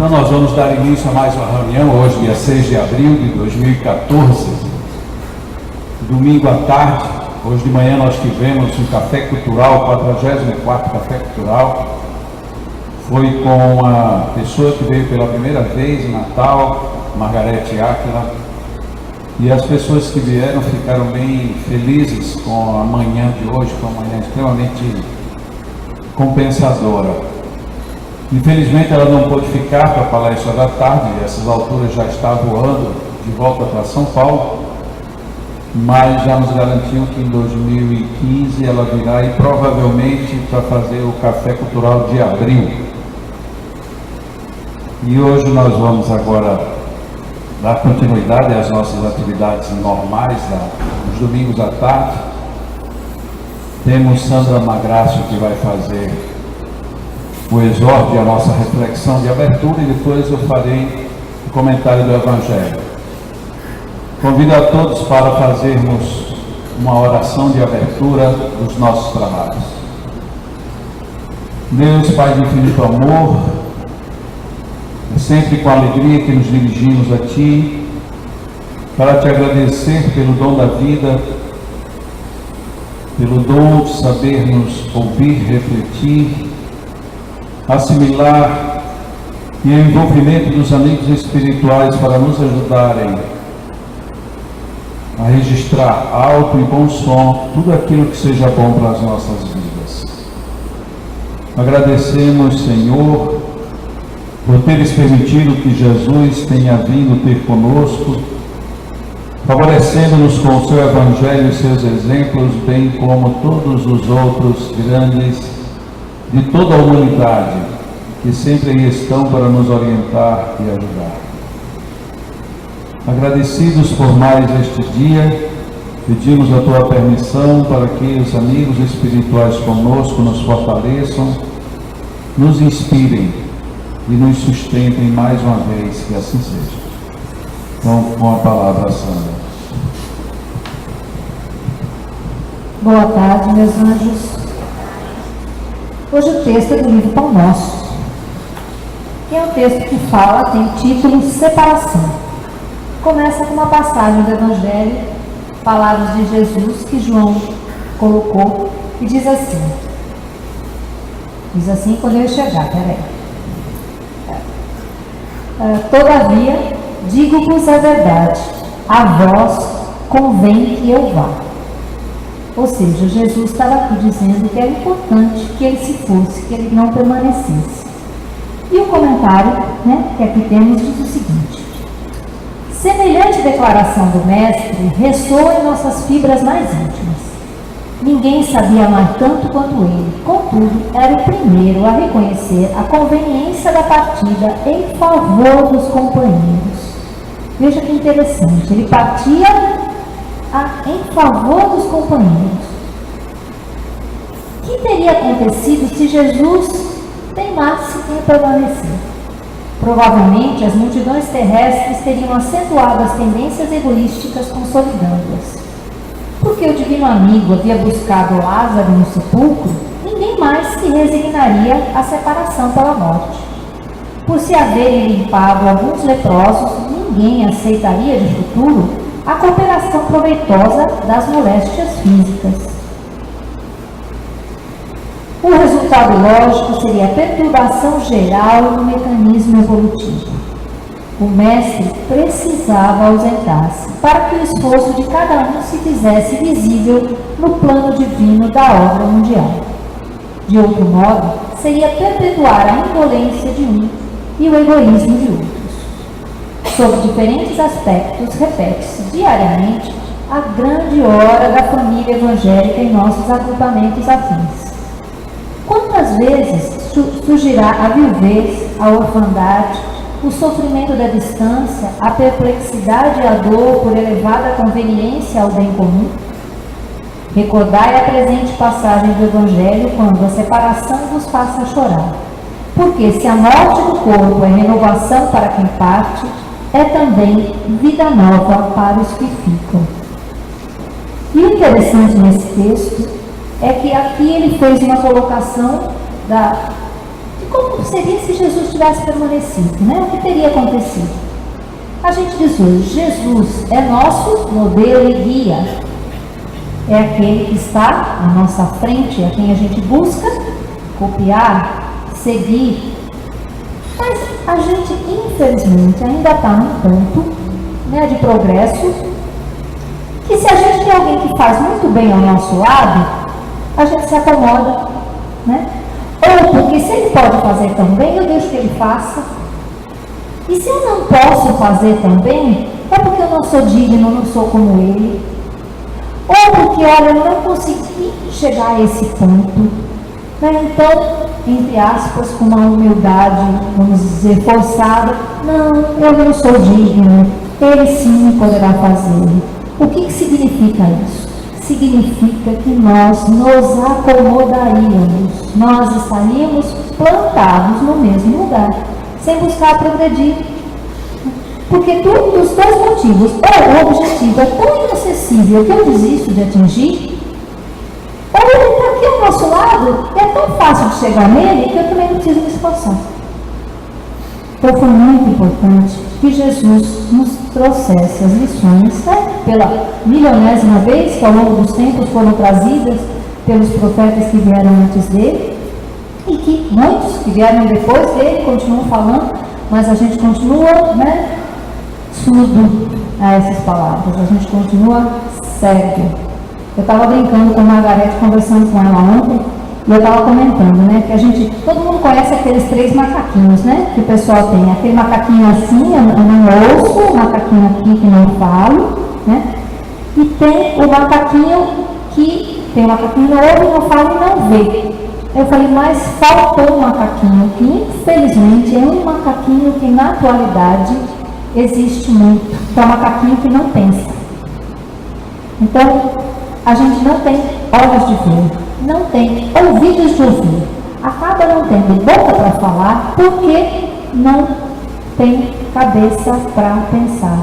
Então nós vamos dar início a mais uma reunião, hoje dia 6 de abril de 2014, domingo à tarde. Hoje de manhã nós tivemos um café cultural, 44º café cultural. Foi com a pessoa que veio pela primeira vez em Natal, Margarete Áquila. E as pessoas que vieram ficaram bem felizes com a manhã de hoje, com uma manhã extremamente compensadora. Infelizmente ela não pôde ficar para a palestra da tarde, essas alturas já está voando de volta para São Paulo, mas já nos garantiu que em 2015 ela virá e provavelmente para fazer o café cultural de abril. E hoje nós vamos agora dar continuidade às nossas atividades normais nos domingos à tarde. Temos Sandra Magrácio que vai fazer o exórdio, a nossa reflexão de abertura, e depois eu farei o comentário do Evangelho. Convido a todos para fazermos uma oração de abertura dos nossos trabalhos. Deus, Pai de infinito amor, é sempre com alegria que nos dirigimos a Ti para Te agradecer pelo dom da vida, pelo dom de sabermos ouvir, refletir, assimilar, e o envolvimento dos amigos espirituais para nos ajudarem a registrar alto e bom som tudo aquilo que seja bom para as nossas vidas. Agradecemos, Senhor, por teres permitido que Jesus tenha vindo ter conosco, favorecendo-nos com o seu Evangelho e seus exemplos, bem como todos os outros grandes de toda a humanidade, que sempre aí estão para nos orientar e ajudar. Agradecidos por mais este dia, pedimos a Tua permissão para que os amigos espirituais conosco nos fortaleçam, nos inspirem e nos sustentem mais uma vez, que assim seja. Então, com a palavra, Sandra. Boa tarde, meus anjos. Hoje o texto é do livro Pão Nosso, que é um texto que fala, tem o título Separação. Começa com uma passagem do Evangelho, palavras de Jesus que João colocou, e diz assim quando eu chegar, peraí. Todavia, digo-vos a verdade, a vós convém que eu vá. Ou seja, Jesus estava aqui dizendo que era importante que ele se fosse, que ele não permanecesse. E o comentário, que aqui temos, diz o seguinte: semelhante declaração do Mestre ressoa em nossas fibras mais íntimas. Ninguém sabia amar tanto quanto ele, contudo, era o primeiro a reconhecer a conveniência da partida em favor dos companheiros. Veja que interessante, ele partia em favor dos companheiros. O que teria acontecido se Jesus teimasse em permanecer? Provavelmente as multidões terrestres teriam acentuado as tendências egoísticas, consolidando-as. Porque o divino amigo havia buscado Lázaro no sepulcro, ninguém mais se resignaria à separação pela morte. Por se haverem limpado alguns leprosos, ninguém aceitaria de futuro a cooperação proveitosa das moléstias físicas. O resultado lógico seria a perturbação geral no mecanismo evolutivo. O mestre precisava ausentar-se para que o esforço de cada um se fizesse visível no plano divino da obra mundial. De outro modo, seria perpetuar a indolência de um e o egoísmo de outros. Sob diferentes aspectos, repete-se diariamente a grande hora da família evangélica em nossos agrupamentos afins. Quantas vezes surgirá a viuvez, a orfandade, o sofrimento da distância, a perplexidade e a dor por elevada conveniência ao bem comum? Recordai a presente passagem do Evangelho quando a separação vos faça chorar. Porque se a morte do corpo é renovação para quem parte, é também vida nova para os que ficam. E o interessante nesse texto é que aqui ele fez uma colocação E como seria se Jesus tivesse permanecido, né? O que teria acontecido? A gente diz hoje, Jesus é nosso modelo e guia. É aquele que está à nossa frente, a quem a gente busca copiar, seguir. Mas a gente, infelizmente, ainda está num ponto, né, de progresso, que se a gente tem alguém que faz muito bem ao nosso lado, a gente se acomoda, né? Ou porque se ele pode fazer tão bem, eu deixo que ele faça. E se eu não posso fazer tão bem, é porque eu não sou digno, não sou como ele. Ou porque, olha, eu não consegui chegar a esse ponto. Né? Então, entre aspas, com uma humildade, vamos dizer, forçada, não, eu não sou digno, ele sim poderá fazer. O que significa isso? Significa que nós nos acomodaríamos, nós estaríamos plantados no mesmo lugar, sem buscar progredir. Porque dos dois motivos, ou o objetivo é tão inacessível que eu desisto de atingir, ou ele está aqui ao nosso lado, é tão fácil de chegar nele que eu também não preciso me esforçar. Então foi muito importante que Jesus nos trouxesse as lições, né, pela milionésima vez, que ao longo dos tempos foram trazidas pelos profetas que vieram antes dele, e que muitos que vieram depois dele continuam falando, mas a gente continua, né, surdo a essas palavras, a gente continua cego. Eu estava brincando com a Margarete, conversando com ela ontem, e eu estava comentando, né, que todo mundo conhece aqueles 3 macaquinhos, né, que o pessoal tem, aquele macaquinho assim, eu não ouço, o macaquinho aqui que não falo, né, e tem o macaquinho que tem o macaquinho no ouve, não fala e não vê. Eu falei, mas faltou um macaquinho, que infelizmente é um macaquinho que na atualidade existe muito, que é o macaquinho que não pensa. Então, a gente não tem olhos de ver, não tem ouvidos de ouvir, acaba não tendo boca para falar, porque não tem cabeça para pensar.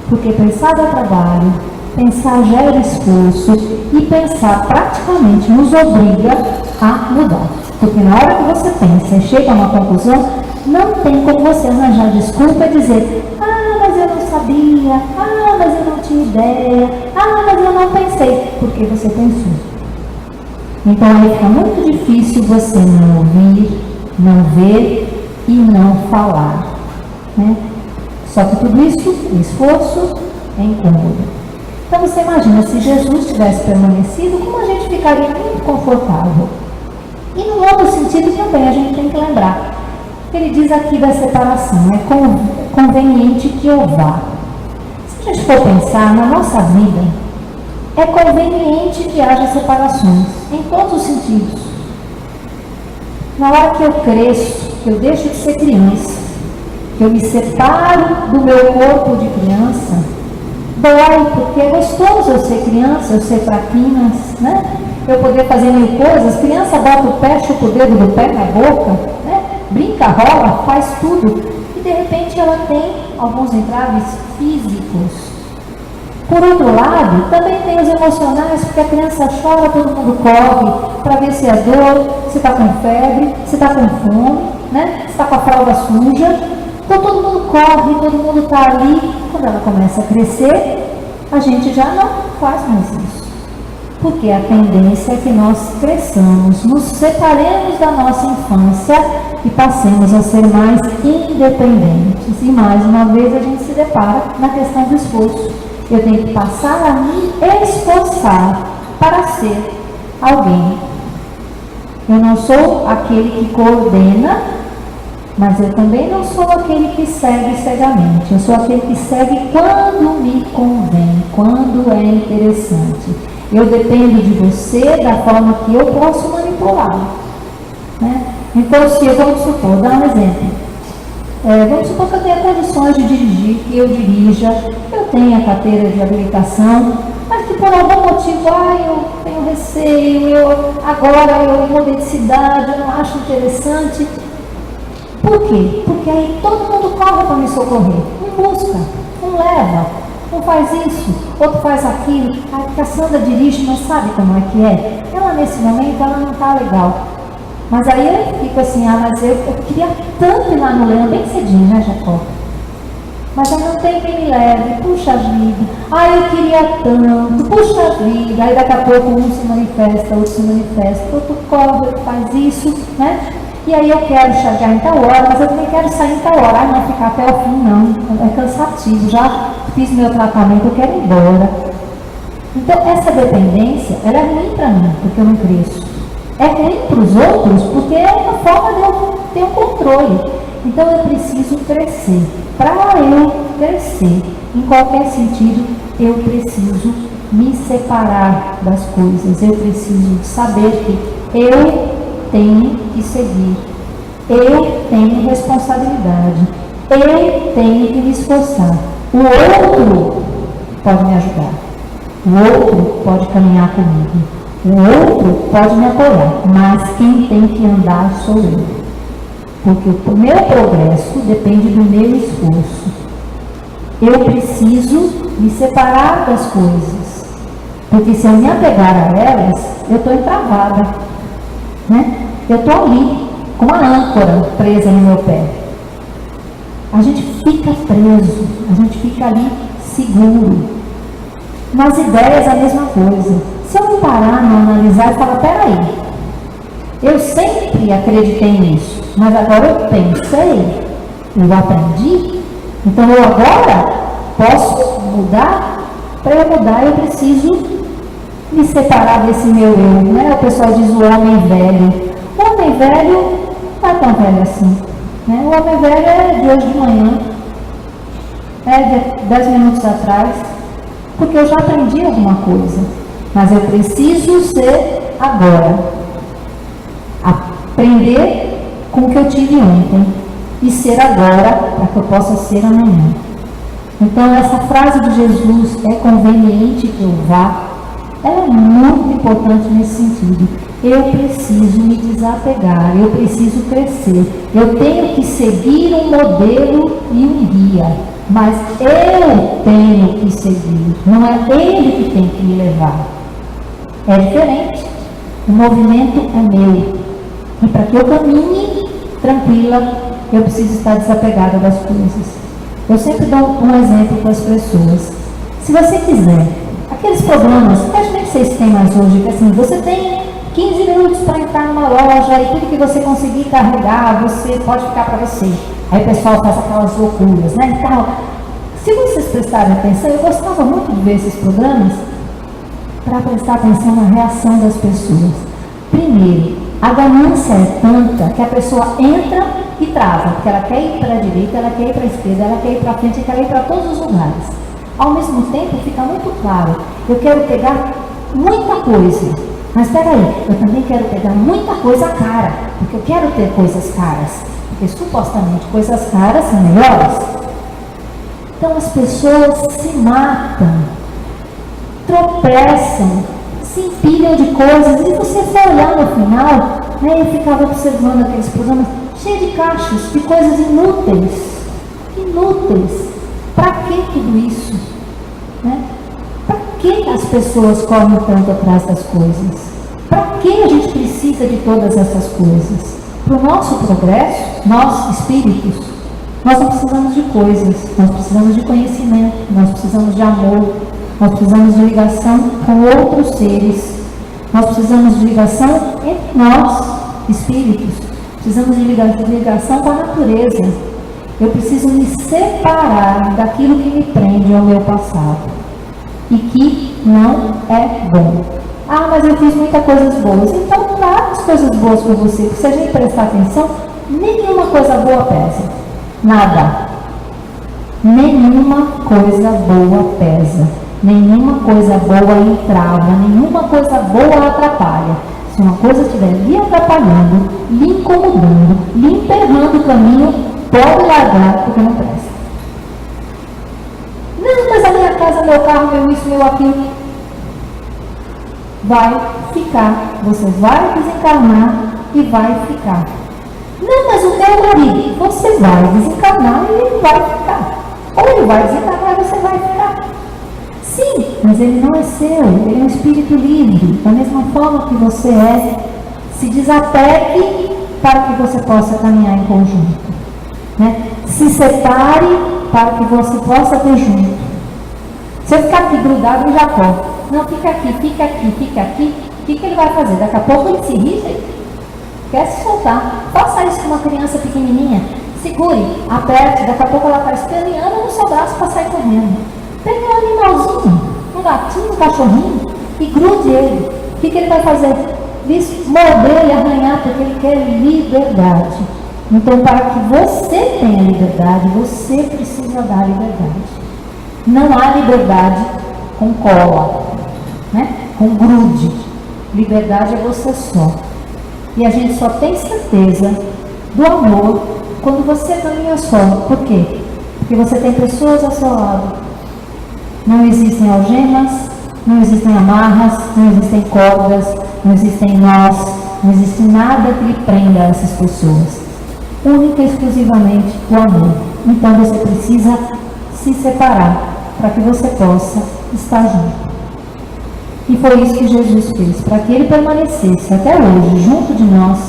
Porque pensar dá trabalho, pensar gera esforço, e pensar praticamente nos obriga a mudar. Porque na hora que você pensa e chega a uma conclusão, não tem como você arranjar desculpa e dizer, mas eu não sabia, mas eu não tinha ideia, mas eu não pensei, porque você pensou. Então aí fica muito difícil você não ouvir, não ver e não falar, né? Só que tudo isso, esforço, é incômodo. Então você imagina, se Jesus tivesse permanecido, como a gente ficaria muito confortável. E no outro sentido também a gente tem que lembrar. Ele diz aqui da separação, é conveniente que eu vá. Se a gente for pensar na nossa vida, é conveniente que haja separações, em todos os sentidos. Na hora que eu cresço, que eu deixo de ser criança, que eu me separo do meu corpo de criança, dói, porque é gostoso eu ser criança, eu ser fraquinha, né? Eu poder fazer mil coisas, criança bota o pé, chupa o dedo do pé na boca, né? Brinca, rola, faz tudo. E de repente ela tem alguns entraves físicos. Por outro lado, também tem os emocionais, porque a criança chora, todo mundo corre para ver se é dor, se está com febre, se está com fome, né? Se está com a fralda suja. Então todo mundo corre, todo mundo está ali. Quando ela começa a crescer, a gente já não faz mais isso. Porque a tendência é que nós cresçamos, nos separemos da nossa infância e passemos a ser mais independentes. E mais uma vez a gente se depara na questão do esforço. Eu tenho que passar a me esforçar para ser alguém. Eu não sou aquele que coordena, mas eu também não sou aquele que segue cegamente. Eu sou aquele que segue quando me convém, quando é interessante. Eu dependo de você da forma que eu posso manipular, né? Então, se eu, vamos supor, dar um exemplo. Vamos supor que eu tenha condições de dirigir, que eu dirija, eu tenho a carteira de habilitação, mas que por algum motivo, eu tenho receio, agora eu mudei de cidade, eu não acho interessante. Por quê? Porque aí todo mundo corre para me socorrer. Um busca, um leva, um faz isso, outro faz aquilo. A Cassandra dirige, mas sabe como é que é? Ela nesse momento ela não está legal. Mas aí eu fico assim, mas eu queria tanto ir lá no leão, bem cedinho, né, Jacó? Mas aí não tem quem me leve, puxa vida. Eu queria tanto, puxa vida. Aí daqui a pouco um se manifesta, outro se manifesta, outro corre, outro faz isso, né? E aí eu quero chegar em tal hora, mas eu também quero sair em tal hora. Não ficar até o fim, não. É cansativo. Já fiz meu tratamento, eu quero ir embora. Então, essa dependência, ela é ruim para mim, porque eu não cresço. É ruim para os outros, porque é uma forma de eu ter um controle. Então, eu preciso crescer. Para eu crescer, em qualquer sentido, eu preciso me separar das coisas. Eu preciso saber que eu tenho que seguir. Eu tenho responsabilidade. Eu tenho que me esforçar. O outro pode me ajudar. O outro pode caminhar comigo. O outro pode me apoiar. Mas quem tem que andar sou eu. Porque o meu progresso depende do meu esforço. Eu preciso me separar das coisas. Porque se eu me apegar a elas, eu estou entravada. Né? Eu estou ali, com uma âncora presa no meu pé. A gente fica preso, a gente fica ali seguro. Nas ideias a mesma coisa. Se eu não parar, não analisar e falar, peraí, eu sempre acreditei nisso, mas agora eu pensei, eu aprendi, então eu agora posso mudar. Para eu mudar, eu preciso me separar desse meu eu, né? O pessoal diz o homem velho. O homem velho não é tão velho assim, né? O homem velho é de hoje de manhã, é de 10 minutos atrás, porque eu já aprendi alguma coisa, mas eu preciso ser agora, aprender com o que eu tive ontem e ser agora para que eu possa ser amanhã. Então essa frase de Jesus, é conveniente que eu vá, ela é muito importante nesse sentido. Eu preciso me desapegar, eu preciso crescer, eu tenho que seguir um modelo e um guia, mas eu tenho que seguir, não é ele que tem que me levar. É diferente, o movimento é meu, e para que eu caminhe tranquila, eu preciso estar desapegada das coisas. Eu sempre dou um exemplo para as pessoas. Se você quiser, aqueles programas, eu nem sei se tem mais hoje, que assim, você tem 15 minutos para entrar numa loja e tudo que você conseguir carregar, você pode ficar para você. Aí o pessoal faz aquelas loucuras, né? Então, se vocês prestarem atenção, eu gostava muito de ver esses programas para prestar atenção na reação das pessoas. Primeiro, a ganância é tanta que a pessoa entra e trava, porque ela quer ir para a direita, ela quer ir para a esquerda, ela quer ir para a frente, ela quer ir para todos os lugares. Ao mesmo tempo, fica muito claro, eu quero pegar muita coisa, mas espera aí, eu também quero pegar muita coisa cara, porque eu quero ter coisas caras, porque supostamente coisas caras são melhores. Então as pessoas se matam, tropeçam, se empilham de coisas, e você for olhar no final, né, eu ficava observando aqueles programas cheios de caixas, de coisas inúteis. Para que tudo isso? Né? Para que as pessoas correm tanto atrás das coisas? Para que a gente precisa de todas essas coisas? Para o nosso progresso, nós espíritos, nós não precisamos de coisas, nós precisamos de conhecimento, nós precisamos de amor, nós precisamos de ligação com outros seres, nós precisamos de ligação entre nós, espíritos, precisamos de ligação com a natureza. Eu preciso me separar daquilo que me prende ao meu passado e que não é bom. Mas eu fiz muitas coisas boas. Então, várias coisas boas para você, porque se a gente prestar atenção, nenhuma coisa boa pesa. Nada. Nenhuma coisa boa pesa. Nenhuma coisa boa entrava, nenhuma coisa boa atrapalha. Se uma coisa estiver lhe atrapalhando, lhe incomodando, lhe emperrando o caminho, pode largar, porque não presta. Não, mas a minha casa, meu carro, meu isso, meu aquilo. Vai ficar. Você vai desencarnar e vai ficar. Não, mas o meu marido, você vai desencarnar e ele vai ficar. Ou ele vai desencarnar e você vai ficar. Sim, mas ele não é seu, ele é um espírito livre, da mesma forma que você é. Se desapegue para que você possa caminhar em conjunto. Né? Se separe para que você possa ter junto. Se eu ficar aqui grudado em Jacó, não, fica aqui, fica aqui, fica aqui, o que ele vai fazer? Daqui a pouco ele se irrita, quer se soltar. Faça isso com uma criança pequenininha. Segure, aperte, daqui a pouco ela está esperneando no seu braço para sair correndo. Pegue um animalzinho, um gatinho, um cachorrinho e grude ele. O que ele vai fazer? Morder e arranhar, porque ele quer liberdade. Então, para que você tenha liberdade, você precisa dar liberdade. Não há liberdade com cola, né? Com grude. Liberdade é você só. E a gente só tem certeza do amor quando você caminha só. Por quê? Porque você tem pessoas ao seu lado. Não existem algemas, não existem amarras, não existem cordas, não existem nós, não existe nada que lhe prenda a essas pessoas. Única e exclusivamente o amor. Então você precisa se separar para que você possa estar junto. E foi isso que Jesus fez. Para que ele permanecesse até hoje junto de nós,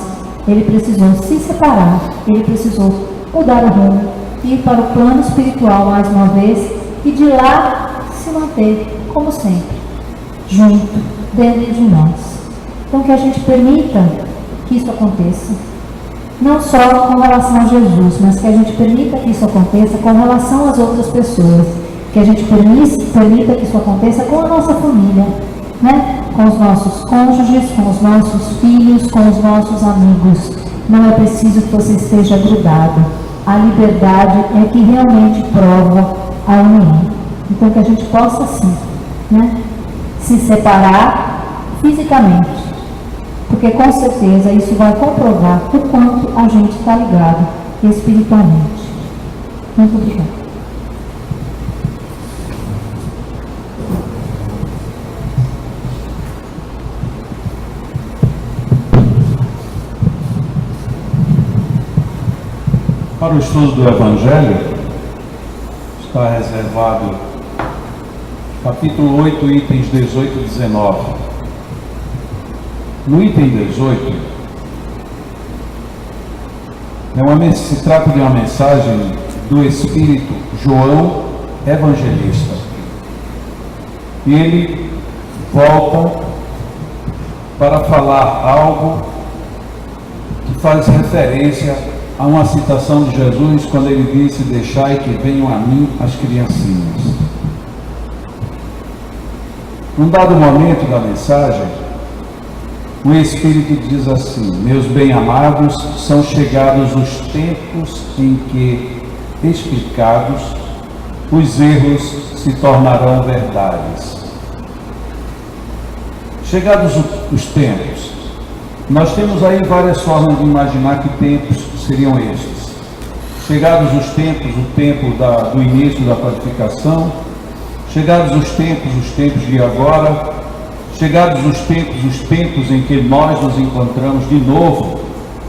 ele precisou se separar, ele precisou mudar o rumo, ir para o plano espiritual mais uma vez e de lá se manter, como sempre, junto, dentro de nós. Então que a gente permita que isso aconteça, não só com relação a Jesus, mas que a gente permita que isso aconteça com relação às outras pessoas, que a gente permita que isso aconteça com a nossa família, né? Com os nossos cônjuges, com os nossos filhos, com os nossos amigos. Não é preciso que você esteja grudado. A liberdade é que realmente prova a união. Então que a gente possa sim, né? Se separar fisicamente, porque com certeza isso vai comprovar o quanto a gente está ligado espiritualmente. Muito obrigada. Para o estudo do Evangelho, está reservado capítulo 8, itens 18 e 19. No item 18, se trata de uma mensagem do Espírito João Evangelista. E ele volta para falar algo que faz referência a uma citação de Jesus quando ele disse: deixai que venham a mim as criancinhas. Num dado momento da mensagem, o Espírito diz assim: meus bem-amados, são chegados os tempos em que, explicados, os erros se tornarão verdades. Chegados os tempos, nós temos aí várias formas de imaginar que tempos seriam estes. Chegados os tempos, o tempo do início da purificação, chegados os tempos de agora, chegados os tempos em que nós nos encontramos de novo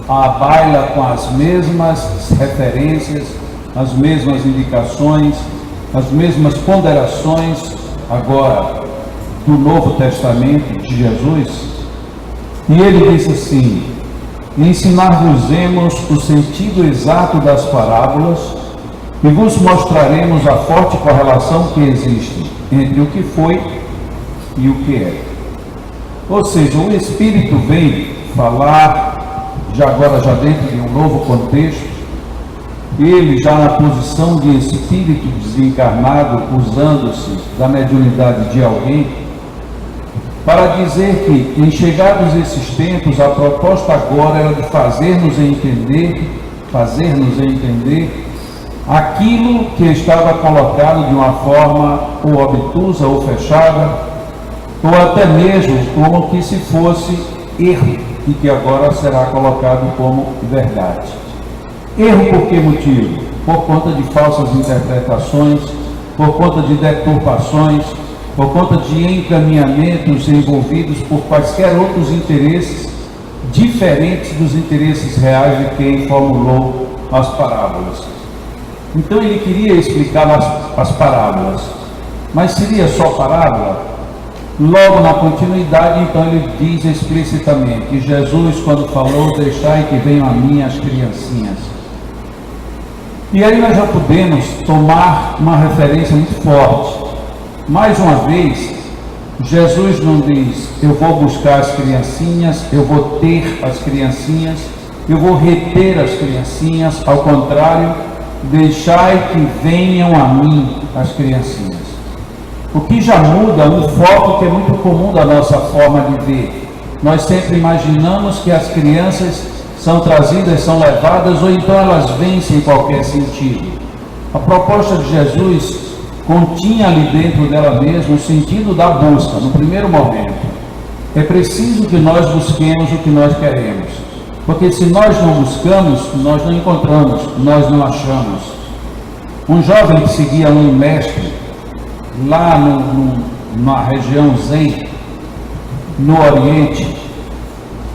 à baila com as mesmas referências, as mesmas indicações, as mesmas ponderações agora do Novo Testamento de Jesus. E ele disse assim: ensinar-vos-emos o sentido exato das parábolas e vos mostraremos a forte correlação que existe entre o que foi e o que é. Ou seja, o Espírito vem falar, já dentro de um novo contexto, ele já na posição de Espírito desencarnado, usando-se da mediunidade de alguém, para dizer que, em chegados esses tempos, a proposta agora era de fazer-nos entender aquilo que estava colocado de uma forma ou obtusa ou fechada, ou até mesmo como que se fosse erro, e que agora será colocado como verdade. Erro por que motivo? Por conta de falsas interpretações, por conta de deturpações, por conta de encaminhamentos envolvidos por quaisquer outros interesses diferentes dos interesses reais de quem formulou as parábolas. Então ele queria explicar as parábolas, mas seria só parábola? Logo na continuidade, então, ele diz explicitamente que Jesus, quando falou, deixai que venham a mim as criancinhas. E aí nós já podemos tomar uma referência muito forte. Mais uma vez, Jesus não diz, eu vou buscar as criancinhas, eu vou ter as criancinhas, eu vou reter as criancinhas. Ao contrário, deixai que venham a mim as criancinhas. O que já muda um foco que é muito comum da nossa forma de ver. Nós sempre imaginamos que as crianças são trazidas, são levadas, ou então elas vêm sem qualquer sentido. A proposta de Jesus continha ali dentro dela mesma o sentido da busca, no primeiro momento. É preciso que nós busquemos o que nós queremos, porque se nós não buscamos, nós não encontramos, nós não achamos. Um jovem que seguia um mestre, lá na região Zen, no Oriente,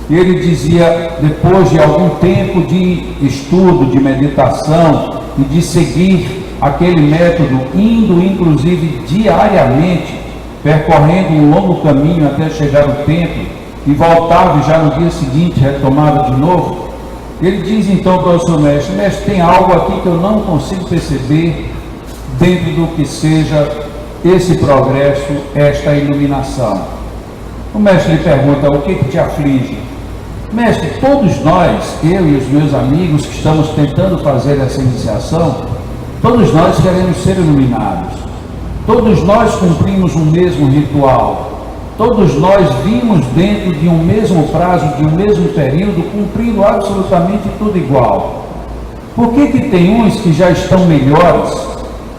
ele dizia, depois de algum tempo de estudo, de meditação e de seguir aquele método, indo inclusive diariamente, percorrendo um longo caminho até chegar o templo, e voltava e já no dia seguinte retomava de novo, ele diz então para o seu mestre, mestre, tem algo aqui que eu não consigo perceber dentro do que seja esse progresso, esta iluminação. O mestre lhe pergunta, o que te aflige? Mestre, todos nós, eu e os meus amigos que estamos tentando fazer essa iniciação, todos nós queremos ser iluminados. Todos nós cumprimos o mesmo ritual. Todos nós vimos dentro de um mesmo prazo, de um mesmo período, cumprindo absolutamente tudo igual. Por que tem uns que já estão melhores,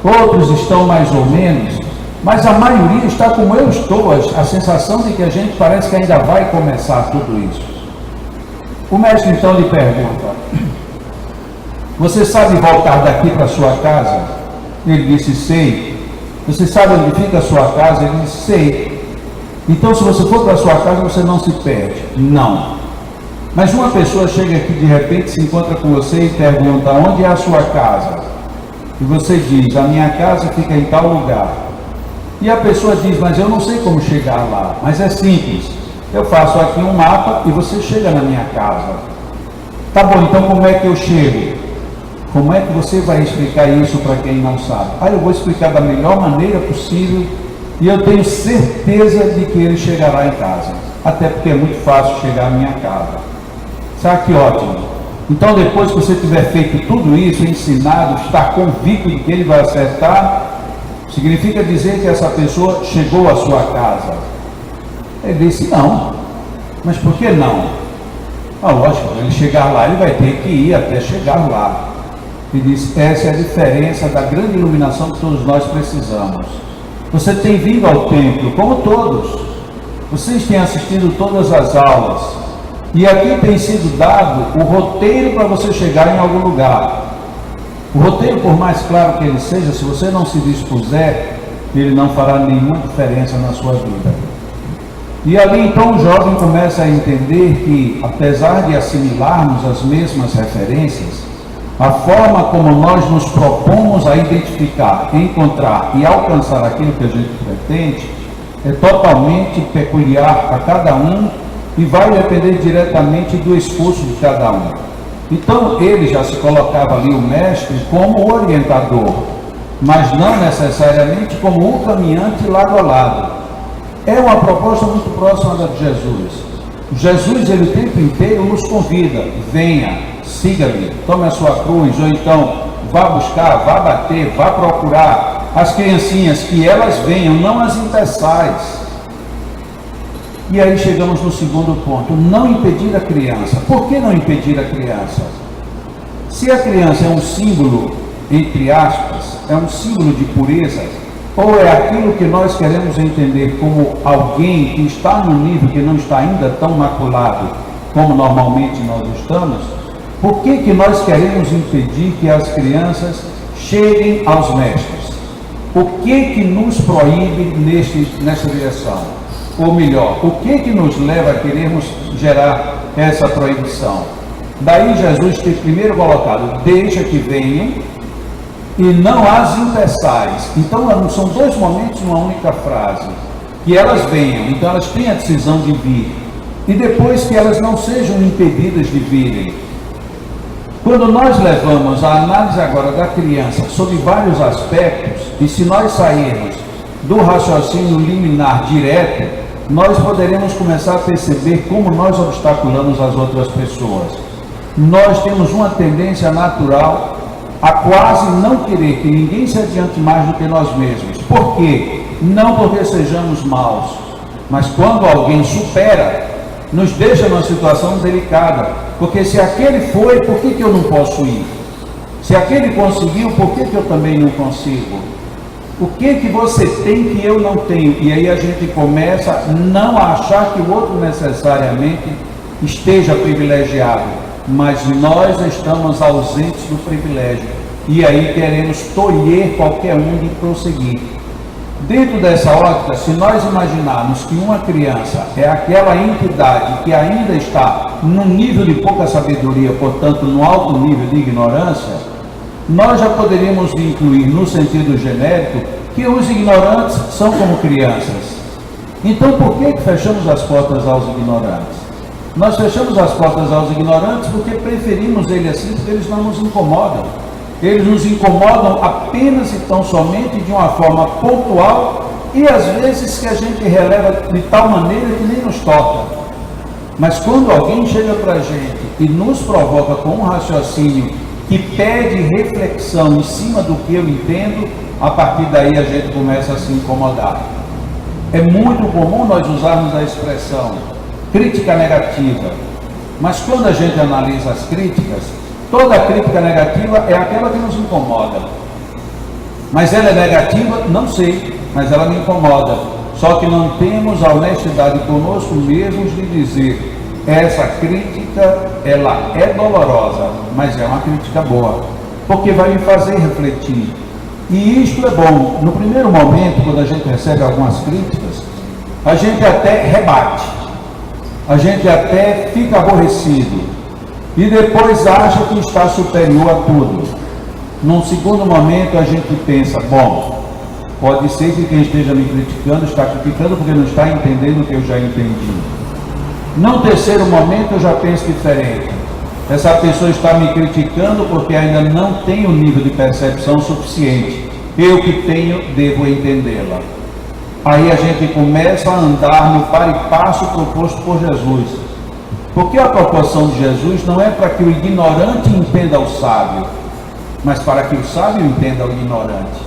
outros estão mais ou menos, mas a maioria está como eu estou, a sensação de que a gente parece que ainda vai começar tudo isso? O mestre então lhe pergunta, você sabe voltar daqui para sua casa? Ele disse, sei. Você sabe onde fica a sua casa? Ele disse, sei. Então se você for para a sua casa, você não se perde. Não. Mas uma pessoa chega aqui de repente, se encontra com você e pergunta, onde é a sua casa? E você diz, a minha casa fica em tal lugar. E a pessoa diz, mas eu não sei como chegar lá. Mas é simples. Eu faço aqui um mapa e você chega na minha casa. Tá bom, então como é que eu chego? Como é que você vai explicar isso para quem não sabe? Eu vou explicar da melhor maneira possível e eu tenho certeza de que ele chegará em casa. Até porque é muito fácil chegar à minha casa. Sabe que ótimo? Então depois que você tiver feito tudo isso, ensinado, estar convicto de que ele vai acertar, significa dizer que essa pessoa chegou à sua casa. Ele disse, não. Mas por que não? Lógico, ele chegar lá, ele vai ter que ir até chegar lá. Ele disse, essa é a diferença da grande iluminação que todos nós precisamos. Você tem vindo ao templo, como todos. Vocês têm assistido todas as aulas. E aqui tem sido dado o roteiro para você chegar em algum lugar. O roteiro, por mais claro que ele seja, se você não se dispuser, ele não fará nenhuma diferença na sua vida. E ali então o jovem começa a entender que, apesar de assimilarmos as mesmas referências, a forma como nós nos propomos a identificar, encontrar e alcançar aquilo que a gente pretende, é totalmente peculiar a cada um e vai depender diretamente do esforço de cada um. Então ele já se colocava ali, o mestre, como o orientador, mas não necessariamente como o caminhante lado a lado. É uma proposta muito próxima da de Jesus. Jesus, ele o tempo inteiro nos convida, venha, siga-me, tome a sua cruz, ou então vá buscar, vá bater, vá procurar as criancinhas, que elas venham, não as impeçais. E aí chegamos no segundo ponto, não impedir a criança. Por que não impedir a criança? Se a criança é um símbolo, entre aspas, é um símbolo de pureza, ou é aquilo que nós queremos entender como alguém que está no nível que não está ainda tão maculado como normalmente nós estamos, por que nós queremos impedir que as crianças cheguem aos mestres? O que nos proíbe nesta direção? Ou melhor, o que nos leva a querermos gerar essa proibição? Daí Jesus tem primeiro colocado, deixa que venham e não as impeçais. Então são dois momentos numa única frase, que elas venham, então elas têm a decisão de vir, e depois que elas não sejam impedidas de virem. Quando nós levamos a análise agora da criança sobre vários aspectos, e se nós sairmos do raciocínio liminar direto, nós poderemos começar a perceber como nós obstaculamos as outras pessoas. Nós temos uma tendência natural a quase não querer que ninguém se adiante mais do que nós mesmos. Por quê? Não porque sejamos maus, mas quando alguém supera, nos deixa numa situação delicada, porque se aquele foi, por que eu não posso ir? Se aquele conseguiu, por que eu também não consigo? O que você tem que eu não tenho? E aí a gente começa não a achar que o outro necessariamente esteja privilegiado, mas nós estamos ausentes do privilégio, e aí queremos tolher qualquer um de prosseguir. Dentro dessa ótica, se nós imaginarmos que uma criança é aquela entidade que ainda está num nível de pouca sabedoria, portanto, no alto nível de ignorância, nós já poderíamos incluir no sentido genérico que os ignorantes são como crianças. Então, por que fechamos as portas aos ignorantes? Nós fechamos as portas aos ignorantes porque preferimos eles assim, porque eles não nos incomodam. Eles nos incomodam apenas e tão somente de uma forma pontual, e às vezes que a gente releva de tal maneira que nem nos toca. Mas quando alguém chega para a gente e nos provoca com um raciocínio que pede reflexão em cima do que eu entendo, a partir daí a gente começa a se incomodar. É muito comum nós usarmos a expressão crítica negativa, mas quando a gente analisa as críticas, toda crítica negativa é aquela que nos incomoda. Mas ela é negativa? Não sei, mas ela me incomoda. Só que não temos a honestidade conosco mesmos de dizer: essa crítica, ela é dolorosa, mas é uma crítica boa, porque vai me fazer refletir. E isto é bom. No primeiro momento, quando a gente recebe algumas críticas, a gente até rebate, a gente até fica aborrecido, e depois acha que está superior a tudo. Num segundo momento a gente pensa: bom, pode ser que quem esteja me criticando está criticando porque não está entendendo o que eu já entendi. Num terceiro momento eu já penso diferente: essa pessoa está me criticando porque ainda não tem o nível de percepção suficiente. Eu que tenho, devo entendê-la. Aí a gente começa a andar no par e passo proposto por Jesus. Porque a proposição de Jesus não é para que o ignorante entenda o sábio, mas para que o sábio entenda o ignorante.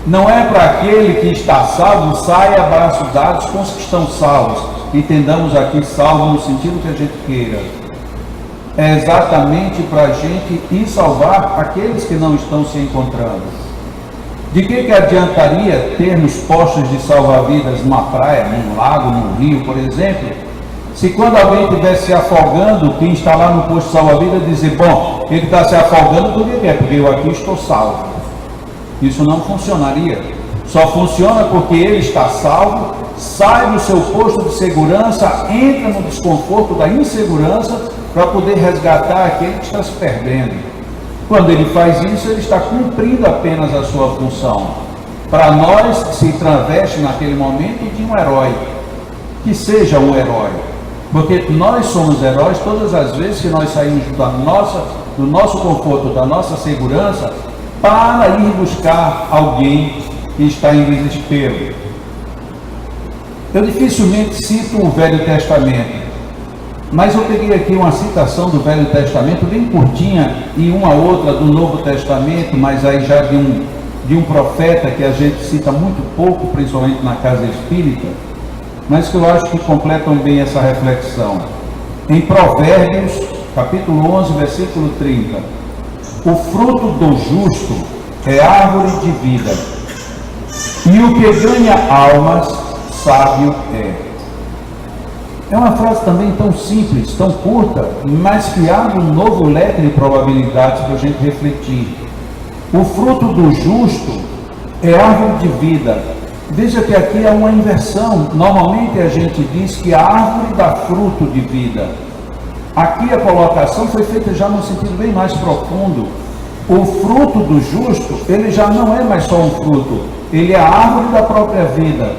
Não é para aquele que está salvo saia abraços dados com os que estão salvos. Entendamos aqui salvo no sentido que a gente queira. É exatamente para a gente ir salvar aqueles que não estão se encontrando. De que adiantaria termos postos de salva-vidas numa praia, num lago, num rio, por exemplo, se quando alguém estivesse se afogando, quem está lá no posto de salva-vidas dizer: bom, ele está se afogando por que é? Porque eu aqui estou salvo. Isso não funcionaria. Só funciona porque ele está salvo, sai do seu posto de segurança, entra no desconforto da insegurança para poder resgatar aquele que está se perdendo. Quando ele faz isso, ele está cumprindo apenas a sua função. Para nós, se traveste naquele momento de um herói. Que seja um herói. Porque nós somos heróis todas as vezes que nós saímos do nosso conforto, da nossa segurança, para ir buscar alguém que está em desespero. Eu dificilmente cito o Velho Testamento, mas eu peguei aqui uma citação do Velho Testamento bem curtinha e uma outra do Novo Testamento, mas aí já de um profeta que a gente cita muito pouco, principalmente na casa espírita, mas que eu acho que completam bem essa reflexão. Em Provérbios, capítulo 11, versículo 30, o fruto do justo é árvore de vida, e o que ganha almas, sábio é. É uma frase também tão simples, tão curta, mas que abre um novo leque de probabilidades para a gente refletir. O fruto do justo é árvore de vida. Veja que aqui é uma inversão. Normalmente a gente diz que a árvore dá fruto de vida. Aqui a colocação foi feita já num sentido bem mais profundo. O fruto do justo, ele já não é mais só um fruto, ele é a árvore da própria vida.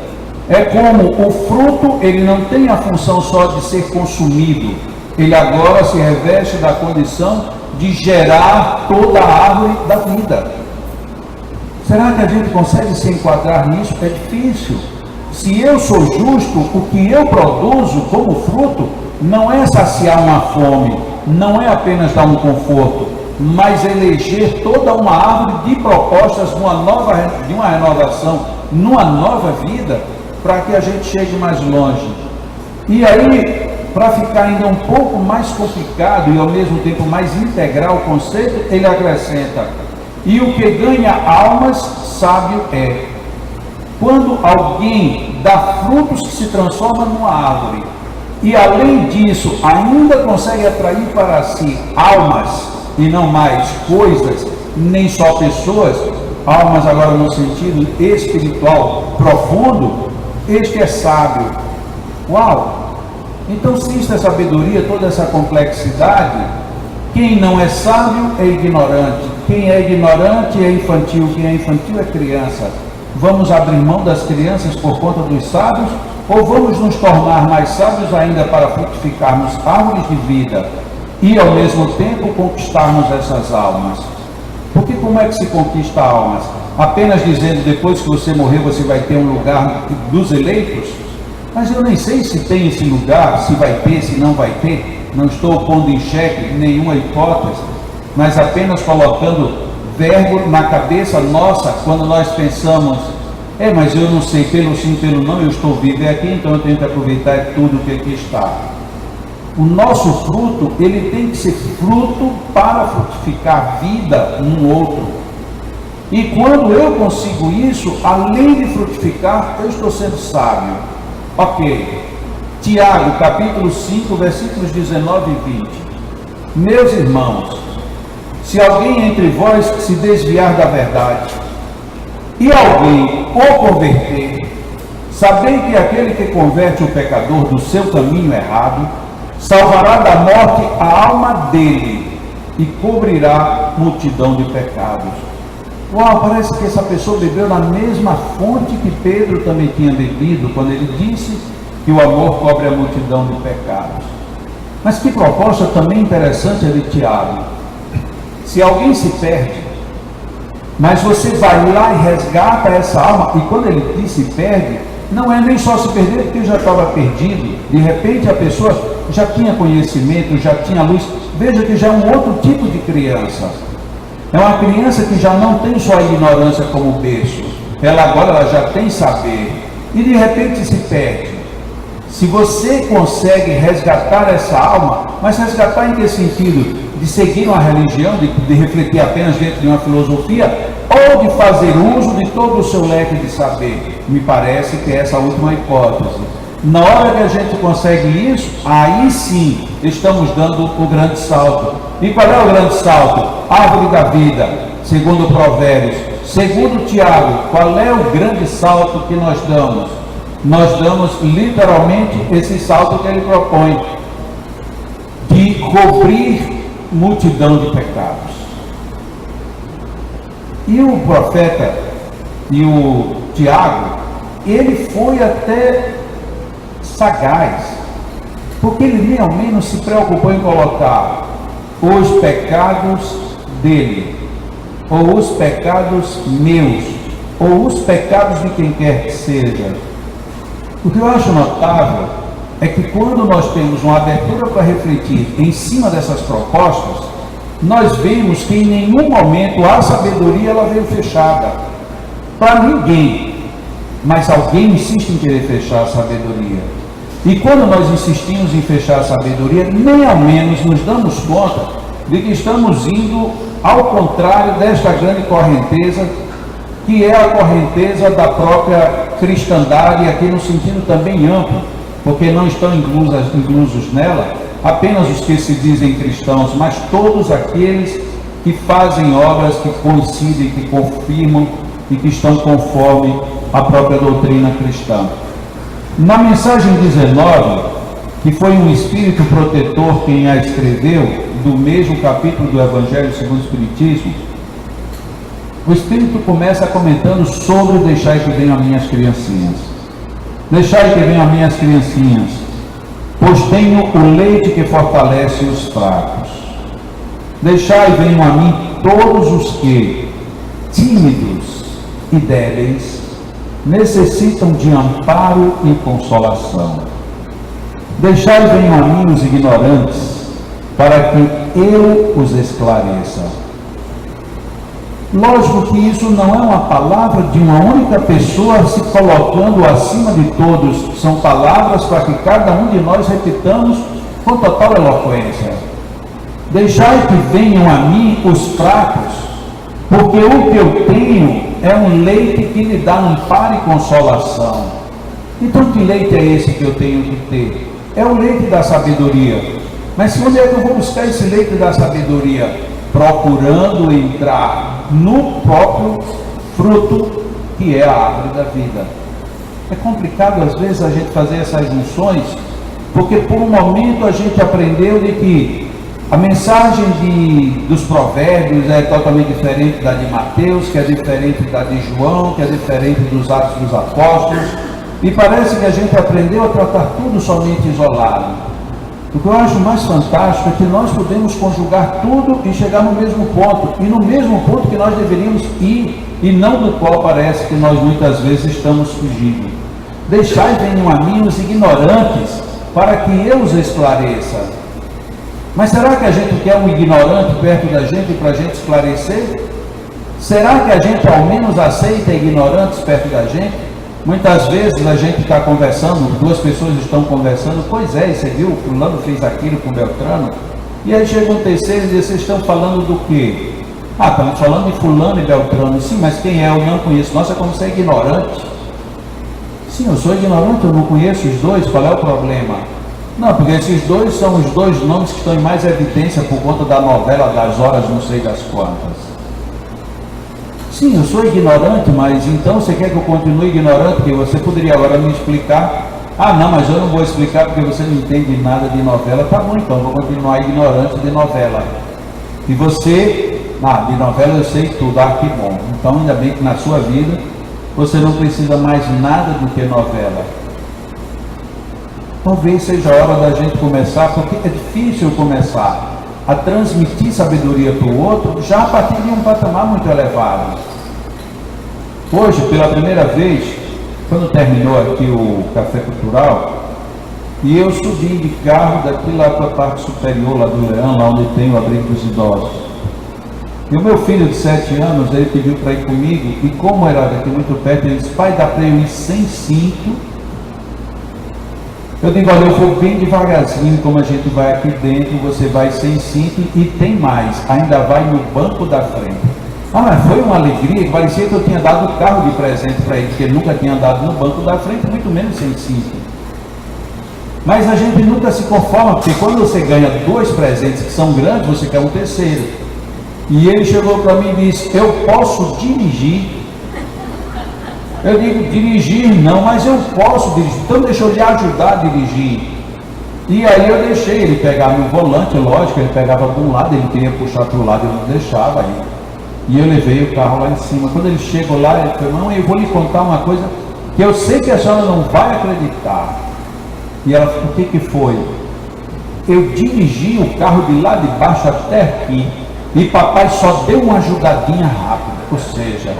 É como o fruto, ele não tem a função só de ser consumido, ele agora se reveste da condição de gerar toda a árvore da vida. Será que a gente consegue se enquadrar nisso? É difícil. Se eu sou justo, o que eu produzo como fruto não é saciar uma fome, não é apenas dar um conforto, mas eleger toda uma árvore de propostas de uma renovação, numa nova vida, para que a gente chegue mais longe. E aí, para ficar ainda um pouco mais complicado e ao mesmo tempo mais integral o conceito, ele acrescenta: e o que ganha almas, sábio é. Quando alguém dá frutos que se transformam numa árvore, e além disso ainda consegue atrair para si almas, e não mais coisas, nem só pessoas, almas agora no sentido espiritual profundo, este é sábio. Uau! Então, se isto é sabedoria, toda essa complexidade, quem não é sábio é ignorante, quem é ignorante é infantil, quem é infantil é criança. Vamos abrir mão das crianças por conta dos sábios, ou vamos nos tornar mais sábios ainda para frutificarmos árvores de vida e ao mesmo tempo conquistarmos essas almas? Porque como é que se conquista almas? Apenas dizendo, depois que você morrer você vai ter um lugar dos eleitos? Mas eu nem sei se tem esse lugar, se vai ter, se não vai ter. Não estou pondo em xeque nenhuma hipótese, mas apenas colocando verbo na cabeça nossa quando nós pensamos: mas eu não sei, pelo sim, pelo não, eu estou vivo aqui, então eu tenho que aproveitar tudo o que aqui está. O nosso fruto, ele tem que ser fruto para frutificar vida um outro. E quando eu consigo isso, além de frutificar, eu estou sendo sábio. Ok. Tiago, capítulo 5, versículos 19 e 20. Meus irmãos, se alguém entre vós se desviar da verdade, e alguém o converter, sabei que aquele que converte o pecador do seu caminho errado, salvará da morte a alma dele e cobrirá multidão de pecados. Uau, parece que essa pessoa bebeu na mesma fonte que Pedro também tinha bebido, quando ele disse que o amor cobre a multidão de pecados. Mas que proposta também interessante é de Tiago. Se alguém se perde, mas você vai lá e resgata essa alma, e quando ele diz se perde, não é nem só se perder porque já estava perdido, de repente a pessoa já tinha conhecimento, já tinha luz. Veja que já é um outro tipo de criança. É uma criança que já não tem só a ignorância como berço, ela já tem saber, e de repente se perde. Se você consegue resgatar essa alma, mas resgatar em que sentido? De seguir uma religião, de refletir apenas dentro de uma filosofia, ou de fazer uso de todo o seu leque de saber? Me parece que é essa a última hipótese. Na hora que a gente consegue isso, aí sim estamos dando o grande salto. E qual é o grande salto? Árvore da vida, segundo Provérbios. Segundo Tiago, qual é o grande salto que nós damos? Nós damos literalmente esse salto que ele propõe, de cobrir multidão de pecados. E o profeta e o Tiago, ele foi até sagaz, porque ele nem ao menos se preocupou em colocar os pecados dele, ou os pecados meus, ou os pecados de quem quer que seja. O que eu acho notável é que quando nós temos uma abertura para refletir em cima dessas propostas, nós vemos que em nenhum momento a sabedoria ela veio fechada para ninguém, mas alguém insiste em querer fechar a sabedoria. E quando nós insistimos em fechar a sabedoria, nem ao menos nos damos conta de que estamos indo ao contrário desta grande correnteza, que é a correnteza da própria cristandade, aqui no sentido também amplo, porque não estão inclusos nela apenas os que se dizem cristãos, mas todos aqueles que fazem obras que coincidem, que confirmam e que estão conforme a própria doutrina cristã. Na mensagem 19, que foi um espírito protetor quem a escreveu, do mesmo capítulo do Evangelho segundo o Espiritismo, o espírito começa comentando sobre deixar que venham as minhas criancinhas. Deixai que venham a mim as criancinhas, pois tenho o leite que fortalece os fracos. Deixai venham a mim todos os que, tímidos e débeis, necessitam de amparo e consolação. Deixai venham a mim os ignorantes, para que eu os esclareça. Lógico que isso não é uma palavra de uma única pessoa se colocando acima de todos. São palavras para que cada um de nós repitamos com total eloquência. Deixai que venham a mim os fracos, porque o que eu tenho é um leite que lhe dá amparo e consolação. Então que leite é esse que eu tenho que ter? É o leite da sabedoria. Mas onde é que eu vou buscar esse leite da sabedoria? Procurando entrar no próprio fruto que é a árvore da vida. É complicado às vezes a gente fazer essas junções, porque por um momento a gente aprendeu de que a mensagem dos provérbios é totalmente diferente da de Mateus, que é diferente da de João, que é diferente dos Atos dos Apóstolos, e parece que a gente aprendeu a tratar tudo somente isolado. O que eu acho mais fantástico é que nós podemos conjugar tudo e chegar no mesmo ponto, e no mesmo ponto que nós deveríamos ir, e não do qual parece que nós muitas vezes estamos fugindo. Deixai venham a mim os ignorantes, para que eu os esclareça. Mas será que a gente quer um ignorante perto da gente para a gente esclarecer? Será que a gente ao menos aceita ignorantes perto da gente? Muitas vezes a gente está conversando, duas pessoas estão conversando, pois é, você viu, fulano fez aquilo com Beltrano, e aí chega um terceiro e diz, vocês estão falando do quê? Ah, estamos falando de fulano e Beltrano. Sim, mas quem é? Eu não conheço. Nossa, como você é ignorante. Sim, eu sou ignorante, eu não conheço os dois, qual é o problema? Não, porque esses dois são os dois nomes que estão em mais evidência por conta da novela das horas, não sei das quantas. Sim, eu sou ignorante, mas então você quer que eu continue ignorante? Porque você poderia agora me explicar. Ah, não, mas eu não vou explicar porque você não entende nada de novela. Tá bom, então vou continuar ignorante de novela. E você, de novela eu sei tudo, que bom. Então ainda bem que na sua vida você não precisa mais nada do que novela. Talvez seja a hora da gente começar, porque é difícil começar a transmitir sabedoria para o outro, já a partir de um patamar muito elevado. Hoje, pela primeira vez, quando terminou aqui o Café Cultural, e eu subi de carro daqui lá para a parte superior, lá do Leão, lá onde tem o abrigo dos idosos. E o meu filho de 7 anos, ele pediu para ir comigo, e como era daqui muito perto, ele disse, pai, dá para eu ir sem cinto? Eu digo, olha, eu vou bem devagarzinho, como a gente vai aqui dentro, você vai sem cinto e tem mais, ainda vai no banco da frente. Ah, mas foi uma alegria, que parecia que eu tinha dado o carro de presente para ele, porque ele nunca tinha andado no banco da frente, muito menos sem cinto. Mas a gente nunca se conforma, porque quando você ganha 2 presentes que são grandes, você quer um terceiro. E ele chegou para mim e disse, eu posso dirigir? Eu digo, dirigir não, mas eu posso dirigir, então deixa eu lhe ajudar a dirigir. E aí eu deixei ele pegar no volante, lógico, ele pegava de um lado, ele queria puxar para o lado, eu não deixava aí. E eu levei o carro lá em cima. Quando ele chegou lá, ele falou, não, eu vou lhe contar uma coisa que eu sei que a senhora não vai acreditar. E ela falou, o que foi? Eu dirigi o carro de lá de baixo até aqui, e papai só deu uma ajudadinha rápida, ou seja,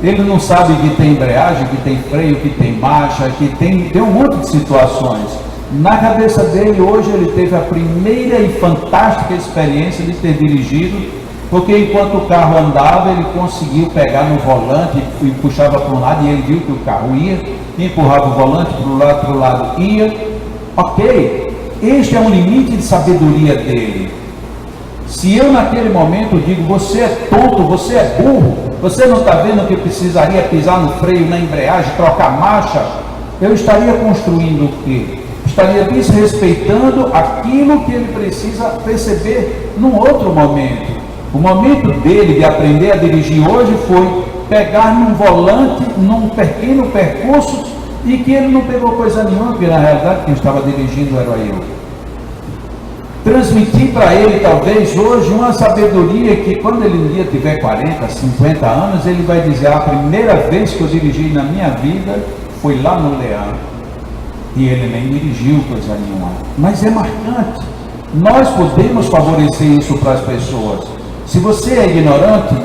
ele não sabe que tem embreagem, que tem freio, que tem marcha, que tem um monte de situações. Na cabeça dele, hoje, ele teve a primeira e fantástica experiência de ter dirigido, porque enquanto o carro andava, ele conseguiu pegar no volante e puxava para um lado, e ele viu que o carro ia, empurrava o volante para o lado, ia. Ok, este é um limite de sabedoria dele. Se eu naquele momento digo, você é tonto, você é burro, você não está vendo que precisaria pisar no freio, na embreagem, trocar marcha, eu estaria construindo o quê? Estaria desrespeitando aquilo que ele precisa perceber num outro momento. O momento dele de aprender a dirigir hoje foi pegar num volante, num pequeno percurso, e que ele não pegou coisa nenhuma, porque na realidade quem estava dirigindo era eu. Transmitir para ele, talvez, hoje, uma sabedoria que quando ele um dia tiver 40, 50 anos, ele vai dizer, a primeira vez que eu dirigi na minha vida foi lá no Leão. E ele nem dirigiu coisa nenhuma. Mas é marcante. Nós podemos favorecer isso para as pessoas. Se você é ignorante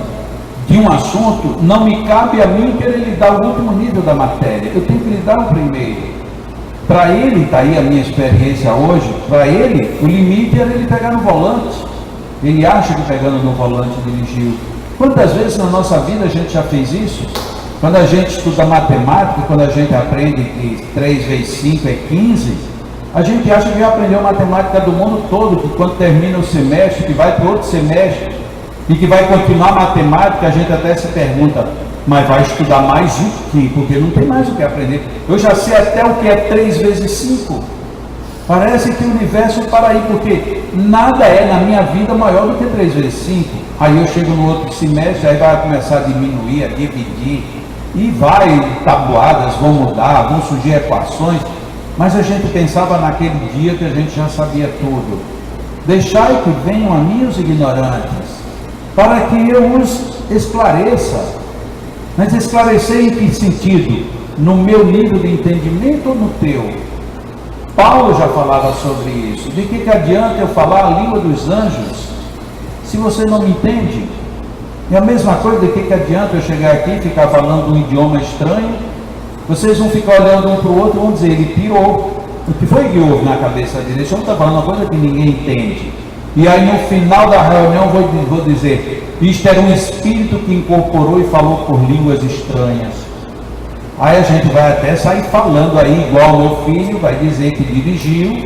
de um assunto, não me cabe a mim querer lhe dar o último nível da matéria. Eu tenho que lhe dar o primeiro. Para ele, está aí a minha experiência hoje, para ele, o limite era ele pegar no volante. Ele acha que pegando no volante dirigiu. Quantas vezes na nossa vida a gente já fez isso? Quando a gente estuda matemática, quando a gente aprende que 3 vezes 5 é 15, a gente acha que já aprendeu matemática do mundo todo, que quando termina o semestre, que vai para outro semestre, e que vai continuar matemática, a gente até se pergunta, mas vai estudar mais o quê? Porque não tem mais o que aprender. Eu já sei até o que é 3 vezes 5. Parece que o universo para aí, porque nada é na minha vida maior do que 3 vezes 5. Aí eu chego no outro semestre, aí vai começar a diminuir, a dividir, e tabuadas vão mudar, vão surgir equações, mas a gente pensava naquele dia que a gente já sabia tudo. Deixai que venham a mim os ignorantes, para que eu os esclareça. Mas esclarecer em que sentido? No meu nível de entendimento ou no teu? Paulo já falava sobre isso. De que adianta eu falar a língua dos anjos se você não me entende? É a mesma coisa, de que adianta eu chegar aqui e ficar falando um idioma estranho? Vocês vão ficar olhando um para o outro e vão dizer, ele pirou. O que foi que houve na cabeça dele? Deixa eu estar falando uma coisa que ninguém entende. E aí no final da reunião vou dizer, isto era um espírito que incorporou e falou por línguas estranhas. Aí a gente vai até sair falando aí, igual o meu filho vai dizer que dirigiu,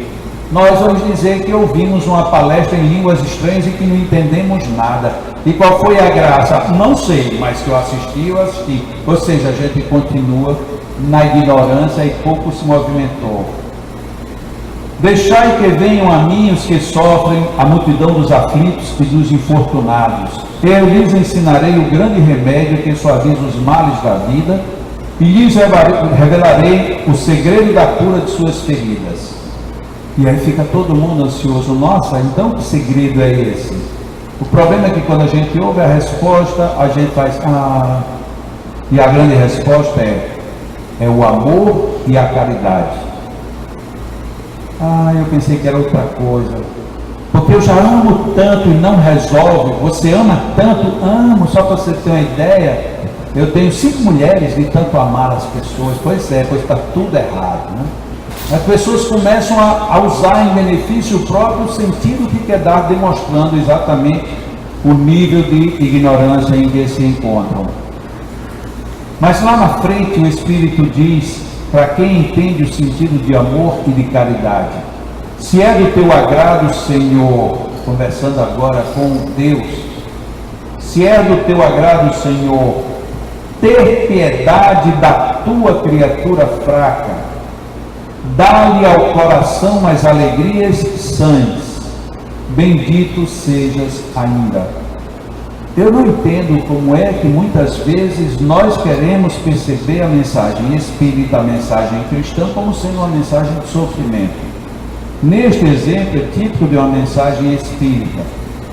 nós vamos dizer que ouvimos uma palestra em línguas estranhas e que não entendemos nada. E qual foi a graça? Não sei, mas que eu assisti. Ou seja, a gente continua na ignorância e pouco se movimentou. Deixai que venham a mim os que sofrem, a multidão dos aflitos e dos infortunados. Eu lhes ensinarei o grande remédio que suaviza os males da vida, e lhes revelarei o segredo da cura de suas feridas. E aí fica todo mundo ansioso. Nossa, então que segredo é esse? O problema é que quando a gente ouve a resposta, a gente faz, e a grande resposta é o amor e a caridade. Eu pensei que era outra coisa. Porque eu já amo tanto e não resolve. Você ama tanto? Amo, só para você ter uma ideia. Eu tenho 5 mulheres de tanto amar as pessoas. Pois está tudo errado, né? As pessoas começam a usar em benefício próprio o sentido que quer dar, demonstrando exatamente o nível de ignorância em que se encontram. Mas lá na frente o Espírito diz, para quem entende o sentido de amor e de caridade, se é do teu agrado, Senhor, conversando agora com Deus, se é do teu agrado, Senhor, ter piedade da tua criatura fraca, dá-lhe ao coração as alegrias sãs, bendito sejas ainda. Eu não entendo como é que muitas vezes nós queremos perceber a mensagem espírita, a mensagem cristã, como sendo uma mensagem de sofrimento. Neste exemplo é típico de uma mensagem espírita.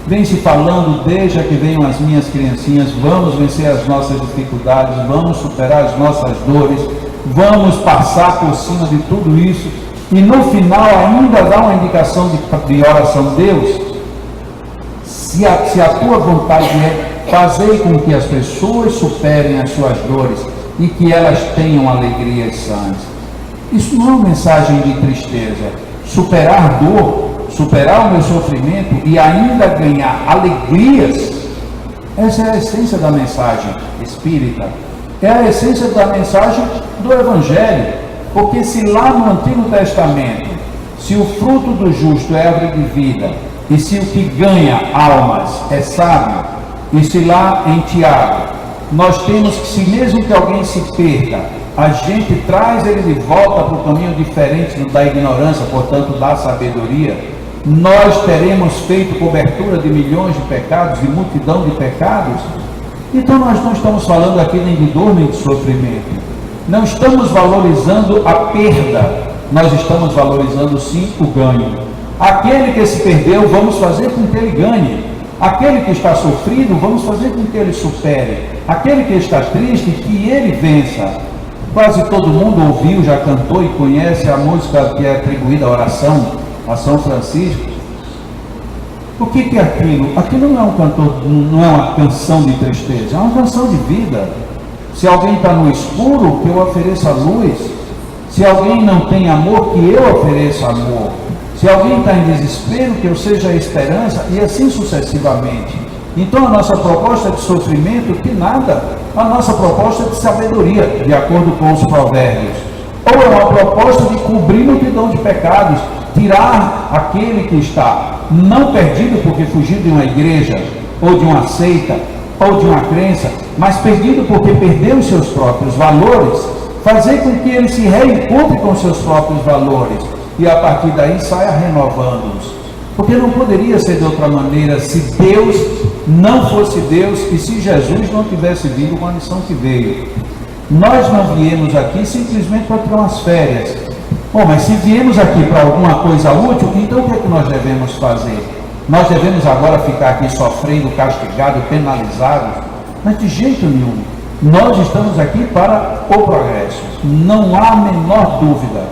Vem se falando, deixa que venham as minhas criancinhas, vamos vencer as nossas dificuldades, vamos superar as nossas dores, vamos passar por cima de tudo isso, e no final ainda dá uma indicação de oração. Deus, se a tua vontade é fazer com que as pessoas superem as suas dores e que elas tenham alegrias sãs. Isso não é uma mensagem de tristeza. Superar dor, superar o meu sofrimento e ainda ganhar alegrias, essa é a essência da mensagem espírita. É a essência da mensagem do Evangelho. Porque se lá no Antigo Testamento, se o fruto do justo é árvore de vida, e se o que ganha almas é sábio, e se lá em Tiago, nós temos que, se mesmo que alguém se perca, a gente traz ele de volta para o caminho diferente da ignorância, portanto da sabedoria, nós teremos feito cobertura de milhões de pecados, de multidão de pecados. Então nós não estamos falando aqui nem de dor nem de sofrimento, não estamos valorizando a perda, nós estamos valorizando sim o ganho. Aquele que se perdeu, vamos fazer com que ele ganhe. Aquele que está sofrido, vamos fazer com que ele supere. Aquele que está triste, que ele vença. Quase todo mundo ouviu, já cantou e conhece a música que é atribuída à oração a São Francisco. O que é aquilo? Aquilo não é um cantor, não é uma canção de tristeza, é uma canção de vida. Se alguém está no escuro, que eu ofereça luz. Se alguém não tem amor, que eu ofereça amor. Se alguém está em desespero, que eu seja a esperança, e assim sucessivamente. Então a nossa proposta é de sofrimento, que nada. A nossa proposta é de sabedoria, de acordo com os provérbios. Ou é uma proposta de cobrir multidão de pecados, tirar aquele que está não perdido porque fugiu de uma igreja, ou de uma seita, ou de uma crença, mas perdido porque perdeu os seus próprios valores, fazer com que ele se reencontre com seus próprios valores, e a partir daí saia renovando-os. Porque não poderia ser de outra maneira se Deus não fosse Deus e se Jesus não tivesse vindo com a missão que veio. Nós não viemos aqui simplesmente para tirar umas férias. Bom, mas se viemos aqui para alguma coisa útil, então o que é que nós devemos fazer? Nós devemos agora ficar aqui sofrendo, castigados, penalizados? Mas de jeito nenhum. Nós estamos aqui para o progresso. Não há a menor dúvida.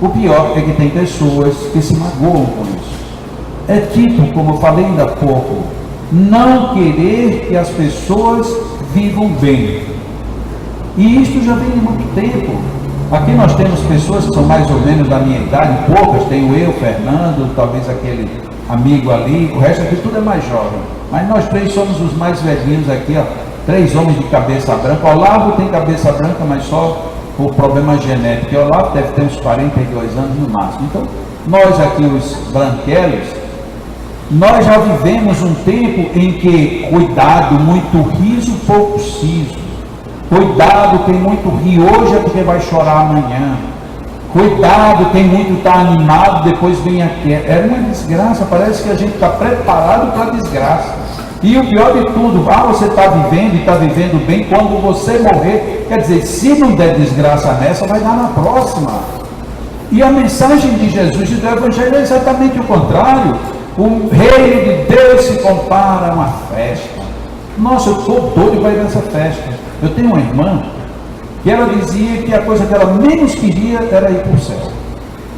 O pior é que tem pessoas que se magoam com isso. É tipo, como eu falei ainda há pouco, não querer que as pessoas vivam bem. E isso já vem de muito tempo. Aqui nós temos pessoas que são mais ou menos da minha idade, poucas, tenho eu, Fernando, talvez aquele amigo ali, o resto aqui tudo é mais jovem. Mas nós três somos os mais velhinhos aqui, ó, 3 homens de cabeça branca. Olavo tem cabeça branca, mas só o problema genético. E Olavo deve ter uns 42 anos no máximo. Então, nós aqui, os branquelos, nós já vivemos um tempo em que, cuidado, muito riso, pouco siso. Cuidado, quem muito ri hoje é porque vai chorar amanhã. Cuidado, quem muito está animado, depois vem aqui. É uma desgraça, parece que a gente está preparado para a desgraça. E o pior de tudo, você está vivendo e está vivendo bem, quando você morrer, quer dizer, se não der desgraça nessa, vai dar na próxima. E a mensagem de Jesus e do Evangelho é exatamente o contrário. O reino de Deus se compara a uma festa. Nossa, eu estou doido para ir nessa festa. Eu tenho uma irmã que ela dizia que a coisa que ela menos queria era ir para o céu.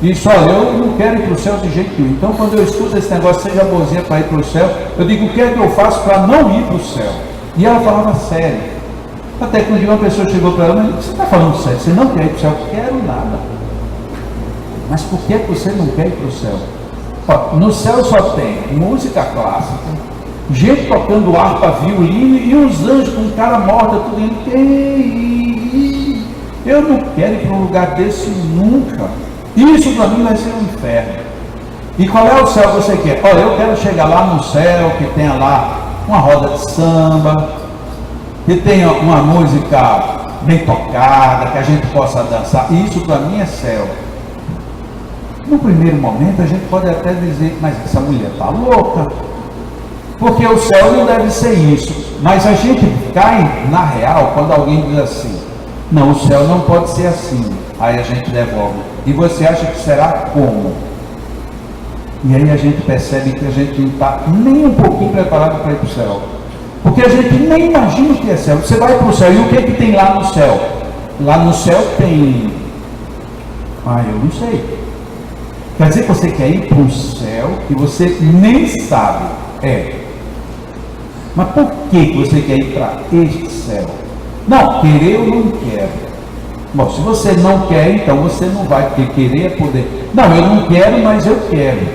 E disse, olha, eu não quero ir para o céu de jeito nenhum. Então quando eu escuto esse negócio, seja boazinha para ir para o céu, eu digo, o que é que eu faço para não ir para o céu? E ela falava sério. Até que um dia uma pessoa chegou para ela, mas você está falando sério, você não quer ir para o céu? Eu quero nada. Mas por que você não quer ir para o céu? Ó, no céu só tem música clássica, gente tocando harpa, violino e uns anjos com cara morta, tudo indo. Eu não quero ir para um lugar desse nunca. Isso para mim vai ser um inferno. E qual é o céu que você quer? Olha, eu quero chegar lá no céu, que tenha lá uma roda de samba, que tenha uma música bem tocada, que a gente possa dançar. Isso para mim é céu. No primeiro momento a gente pode até dizer, mas essa mulher está louca. Porque o céu não deve ser isso. Mas a gente cai na real quando alguém diz assim, não, o céu não pode ser assim. Aí a gente devolve. E você acha que será como? E aí a gente percebe que a gente não está nem um pouquinho preparado para ir para o céu. Porque a gente nem imagina o que é céu. Você vai para o céu e o que é que tem lá no céu? Lá no céu tem... eu não sei. Quer dizer que você quer ir para o céu e você nem sabe. Mas por que você quer ir para este céu? Não, querer eu não quero. Bom, se você não quer, então você não vai, porque querer é poder. Não, eu não quero, mas eu quero.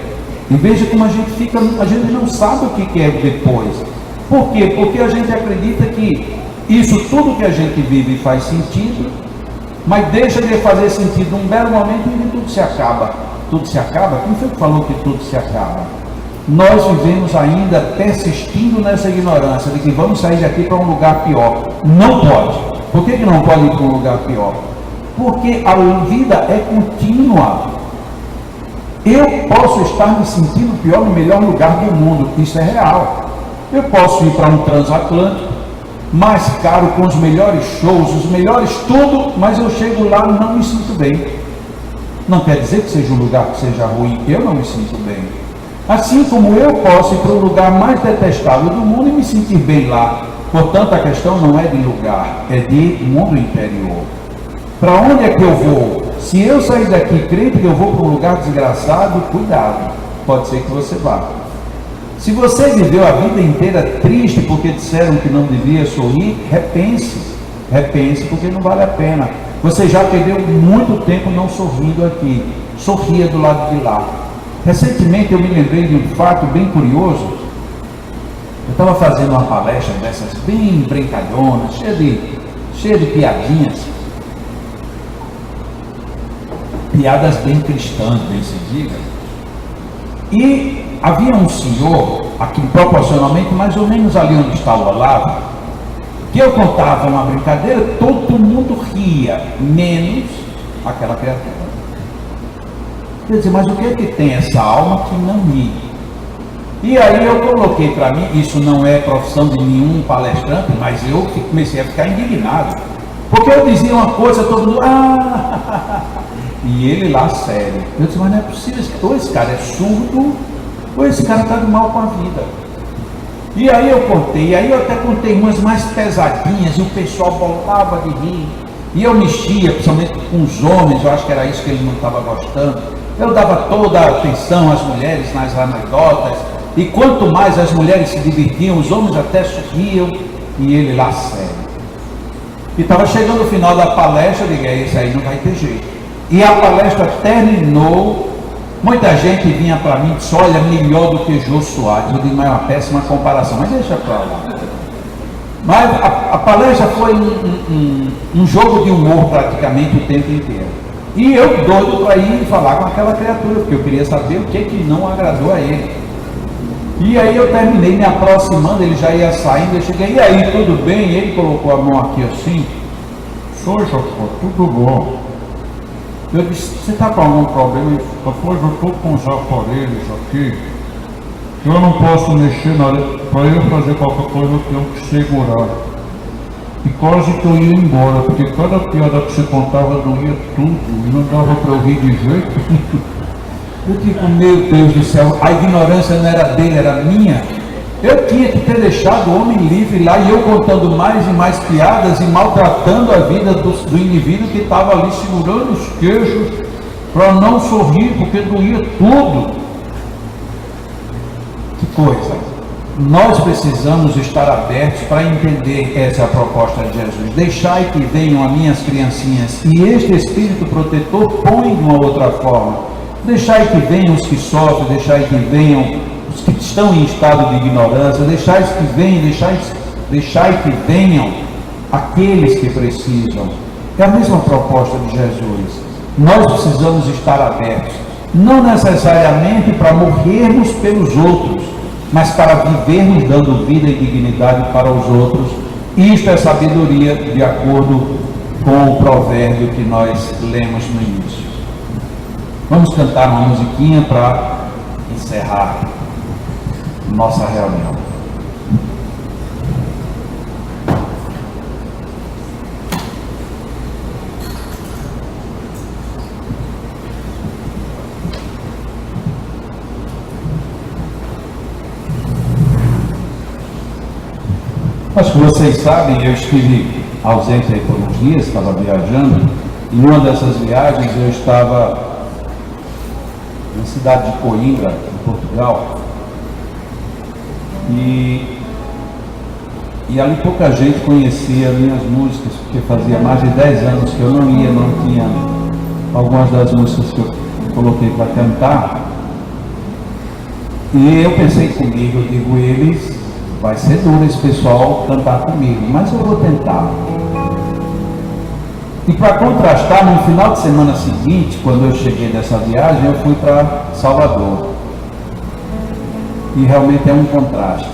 E veja como a gente fica, a gente não sabe o que quer depois. Por quê? Porque a gente acredita que isso tudo que a gente vive faz sentido, mas deixa de fazer sentido num belo momento em que tudo se acaba. Tudo se acaba? Quem foi que falou que tudo se acaba? Nós vivemos ainda persistindo nessa ignorância de que vamos sair daqui para um lugar pior. Não pode. Por que não pode ir para um lugar pior? Porque a vida é contínua. Eu posso estar me sentindo pior no melhor lugar do mundo. Isso é real. Eu posso ir para um transatlântico mais caro, com os melhores shows, os melhores tudo, mas eu chego lá e não me sinto bem. Não quer dizer que seja um lugar que seja ruim, eu não me sinto bem. Assim como eu posso ir para o lugar mais detestável do mundo e me sentir bem lá. Portanto, a questão não é de lugar, é de mundo interior. Para onde é que eu vou? Se eu sair daqui crente que eu vou para um lugar desgraçado, cuidado, pode ser que você vá. Se você viveu a vida inteira triste porque disseram que não devia sorrir, repense, porque não vale a pena. Você já perdeu muito tempo não sorrindo aqui, sorria do lado de lá. Recentemente eu me lembrei de um fato bem curioso. Eu estava fazendo uma palestra dessas bem brincalhonas, cheia de piadinhas, piadas bem cristãs, bem se diga. E havia um senhor, aqui proporcionalmente, mais ou menos ali onde está o Olavo, que eu contava uma brincadeira, todo mundo ria, menos aquela criatura. Quer dizer, mas o que é que tem essa alma que não ri? E aí eu coloquei para mim, isso não é profissão de nenhum palestrante, mas eu comecei a ficar indignado. Porque eu dizia uma coisa, todo mundo, e ele lá sério. Eu disse, mas não é possível, ou esse cara é surdo, ou esse cara está de mal com a vida. E aí eu contei, aí eu até contei umas mais pesadinhas, e o pessoal bolava de rir. E eu mexia, principalmente com os homens, eu acho que era isso que ele não estava gostando. Eu dava toda a atenção às mulheres nas anedotas, e quanto mais as mulheres se divertiam, os homens até sorriam, e ele lá sério. E estava chegando o final da palestra, eu digo, isso aí não vai ter jeito. E a palestra terminou, muita gente vinha para mim e disse, olha, melhor do que Jô Soares. Eu digo, mas é uma péssima comparação, mas deixa para lá. Mas a palestra foi um jogo de humor praticamente o tempo inteiro. E eu doido para ir falar com aquela criatura, porque eu queria saber o que não agradou a ele. E aí eu terminei me aproximando, ele já ia saindo, eu cheguei, e aí, tudo bem? E ele colocou a mão aqui assim, sou Jocó, tudo bom. Eu disse, você está com algum problema? Ele disse, pois eu estou com os aparelhos aqui, eu não posso mexer na hora, para eu fazer qualquer coisa eu tenho que segurar. E quase que eu ia embora, porque cada piada que você contava doía tudo, e não dava para eu rir de jeito nenhum. Eu digo, meu Deus do céu, a ignorância não era dele, era minha. Eu tinha que ter deixado o homem livre lá, e eu contando mais e mais piadas e maltratando a vida do indivíduo que estava ali segurando os queixos para não sorrir, porque doía tudo. Que coisa! Nós precisamos estar abertos para entender essa proposta de Jesus. Deixai que venham as minhas criancinhas, e este Espírito protetor põe de uma outra forma. Deixai que venham os que sofrem, deixai que venham os que estão em estado de ignorância, deixai que venham aqueles que precisam. É a mesma proposta de Jesus. Nós precisamos estar abertos, não necessariamente para morrermos pelos outros, mas para vivermos dando vida e dignidade para os outros. Isto é sabedoria, de acordo com o provérbio que nós lemos no início. Vamos cantar uma musiquinha para encerrar nossa reunião. Acho que vocês sabem, eu estive ausente aí por uns dias, estava viajando, e numa dessas viagens eu estava na cidade de Coimbra, em Portugal, e ali pouca gente conhecia minhas músicas, porque fazia mais de 10 anos que eu não tinha algumas das músicas que eu coloquei para cantar, e eu pensei comigo, eu digo, eles, vai ser duro esse pessoal cantar comigo, mas eu vou tentar. E para contrastar, no final de semana seguinte, quando eu cheguei dessa viagem, eu fui para Salvador. E realmente é um contraste.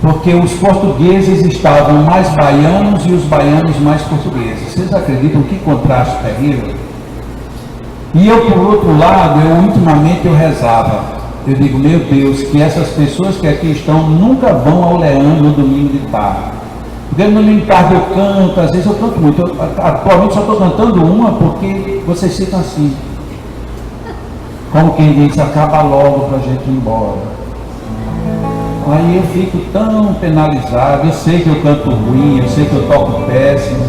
Porque os portugueses estavam mais baianos e os baianos mais portugueses. Vocês acreditam que contraste terrível? E eu, por outro lado, intimamente eu rezava. Eu digo, meu Deus, que essas pessoas que aqui estão nunca vão ao Leão no domingo de tarde. Porque no domingo de tarde eu canto, às vezes eu canto muito. Atualmente só estou cantando uma porque vocês ficam assim. Como quem diz, acaba logo para a gente ir embora. Aí eu fico tão penalizado, eu sei que eu canto ruim, eu sei que eu toco péssimo,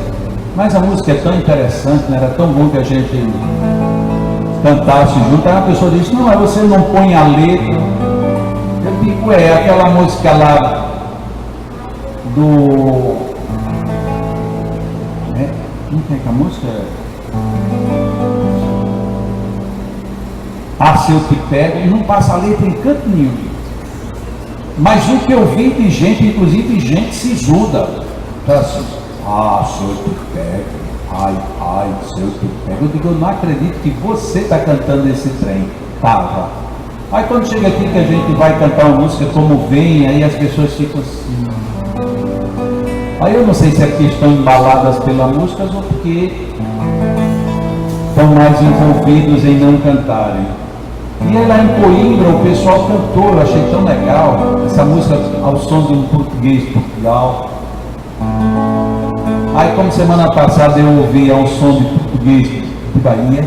Mas a música é tão interessante, né? Era tão bom que a gente cantasse junto. Aí a pessoa disse, não, mas você não põe a letra. Eu digo, aquela música lá do... Como é que a música é? Ah, se eu te pego, e não passa a letra em canto nenhum. Mas o que eu vi de gente, inclusive gente sisuda, assim, ah, se eu te pego, ai, se eu te pego. Eu digo, eu não acredito que você está cantando esse trem. Tava. Aí quando chega aqui que a gente vai cantar uma música como vem, aí as pessoas ficam assim. Aí eu não sei se é porque estão embaladas pela música ou porque estão mais envolvidos em não cantarem. E lá em Coimbra o pessoal cantou, eu achei tão legal, essa música ao som de um português de Portugal. Aí como semana passada eu ouvi ao som de português de Bahia,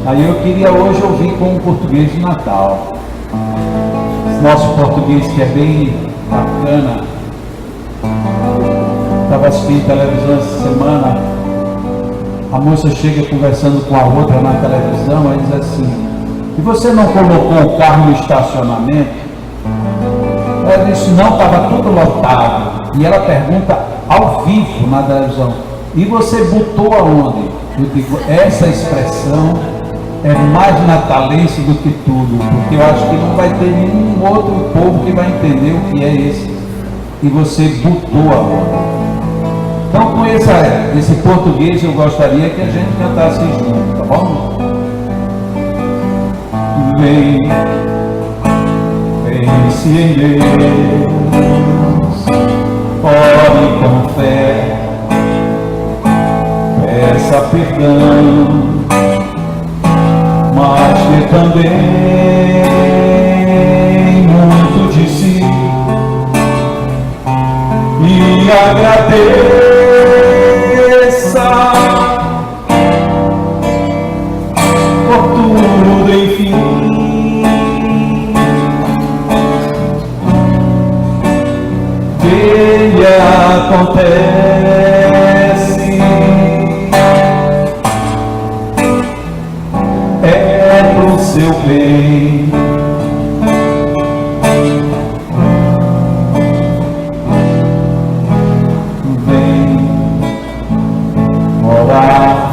aí eu queria hoje ouvir com um português de Natal. Nosso português que é bem bacana. Estava assistindo televisão essa semana, a moça chega conversando com a outra na televisão, aí diz assim, e você não colocou o carro no estacionamento? Ela disse, não, estava tudo lotado. E ela pergunta ao vivo na televisão, e você botou aonde? Eu digo, essa expressão é mais natalense do que tudo, porque eu acho que não vai ter nenhum outro povo que vai entender o que é esse. E você botou aonde? Então, com esse português, eu gostaria que a gente cantasse junto, tá bom? Vem, pense em Deus, ore com fé, peça perdão, mas dê também muito de si e agradeça por tudo, enfim. Ele acontece é pro seu bem.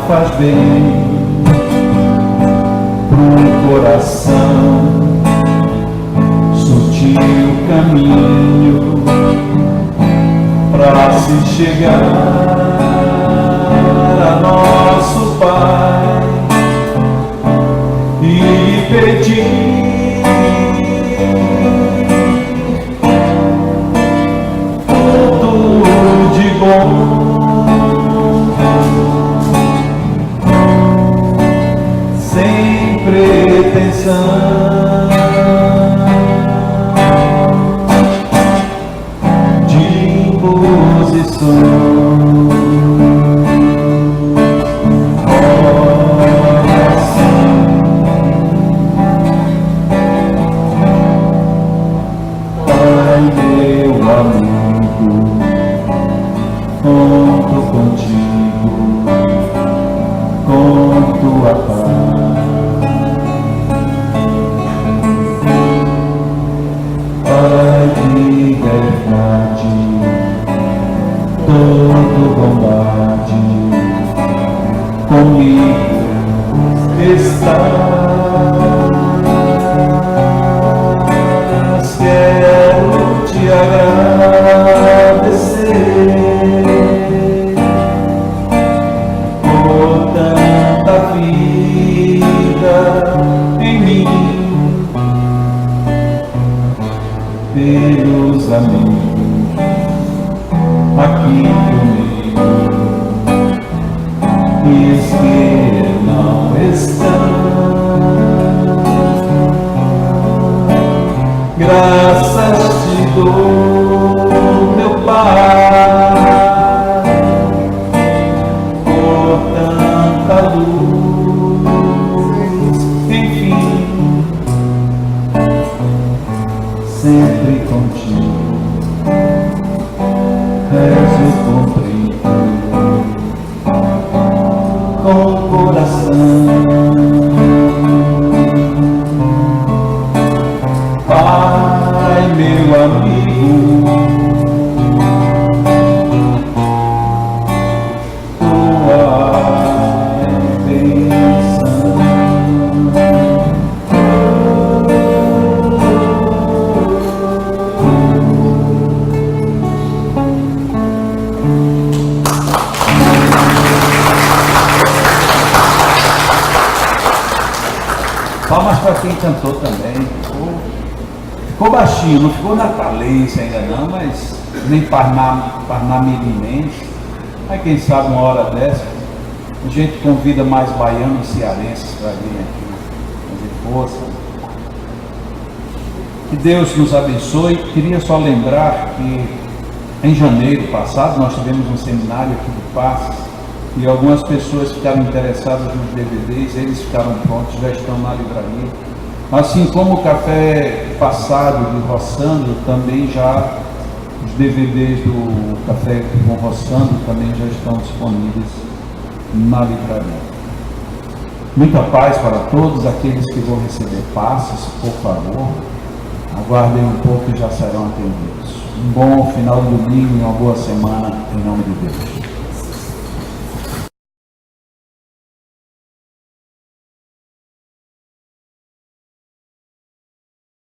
Faz bem pro coração, sutil caminho pra se chegar a nosso Pai e pedir tudo de bom. Pretensão de imposição, oração, Pai meu amigo, conto contigo, com tua paz. De verdade, todo bondade comigo estás. Quero te agradecer por tanta vida em mim, pelos amigos aqui comigo, e os que não estão. Graças te dou, meu Pai, por tanta luz, enfim, sempre contigo, rezo comprido Palmas para quem cantou também. Ficou baixinho, não ficou natalência ainda não, mas nem parnamirinense. Aí quem sabe uma hora dessa, a gente convida mais baianos e cearenses para vir aqui fazer força. Que Deus nos abençoe. Queria só lembrar que em janeiro passado nós tivemos um seminário aqui do Passos e algumas pessoas ficaram interessadas nos DVDs, eles ficaram prontos, já estão na livraria. Assim como o café passado de Roçando, também já os DVDs do Café com Roçando também já estão disponíveis na livraria. Muita paz para todos aqueles que vão receber passes, por favor, aguardem um pouco e já serão atendidos. Um bom final de domingo e uma boa semana, em nome de Deus.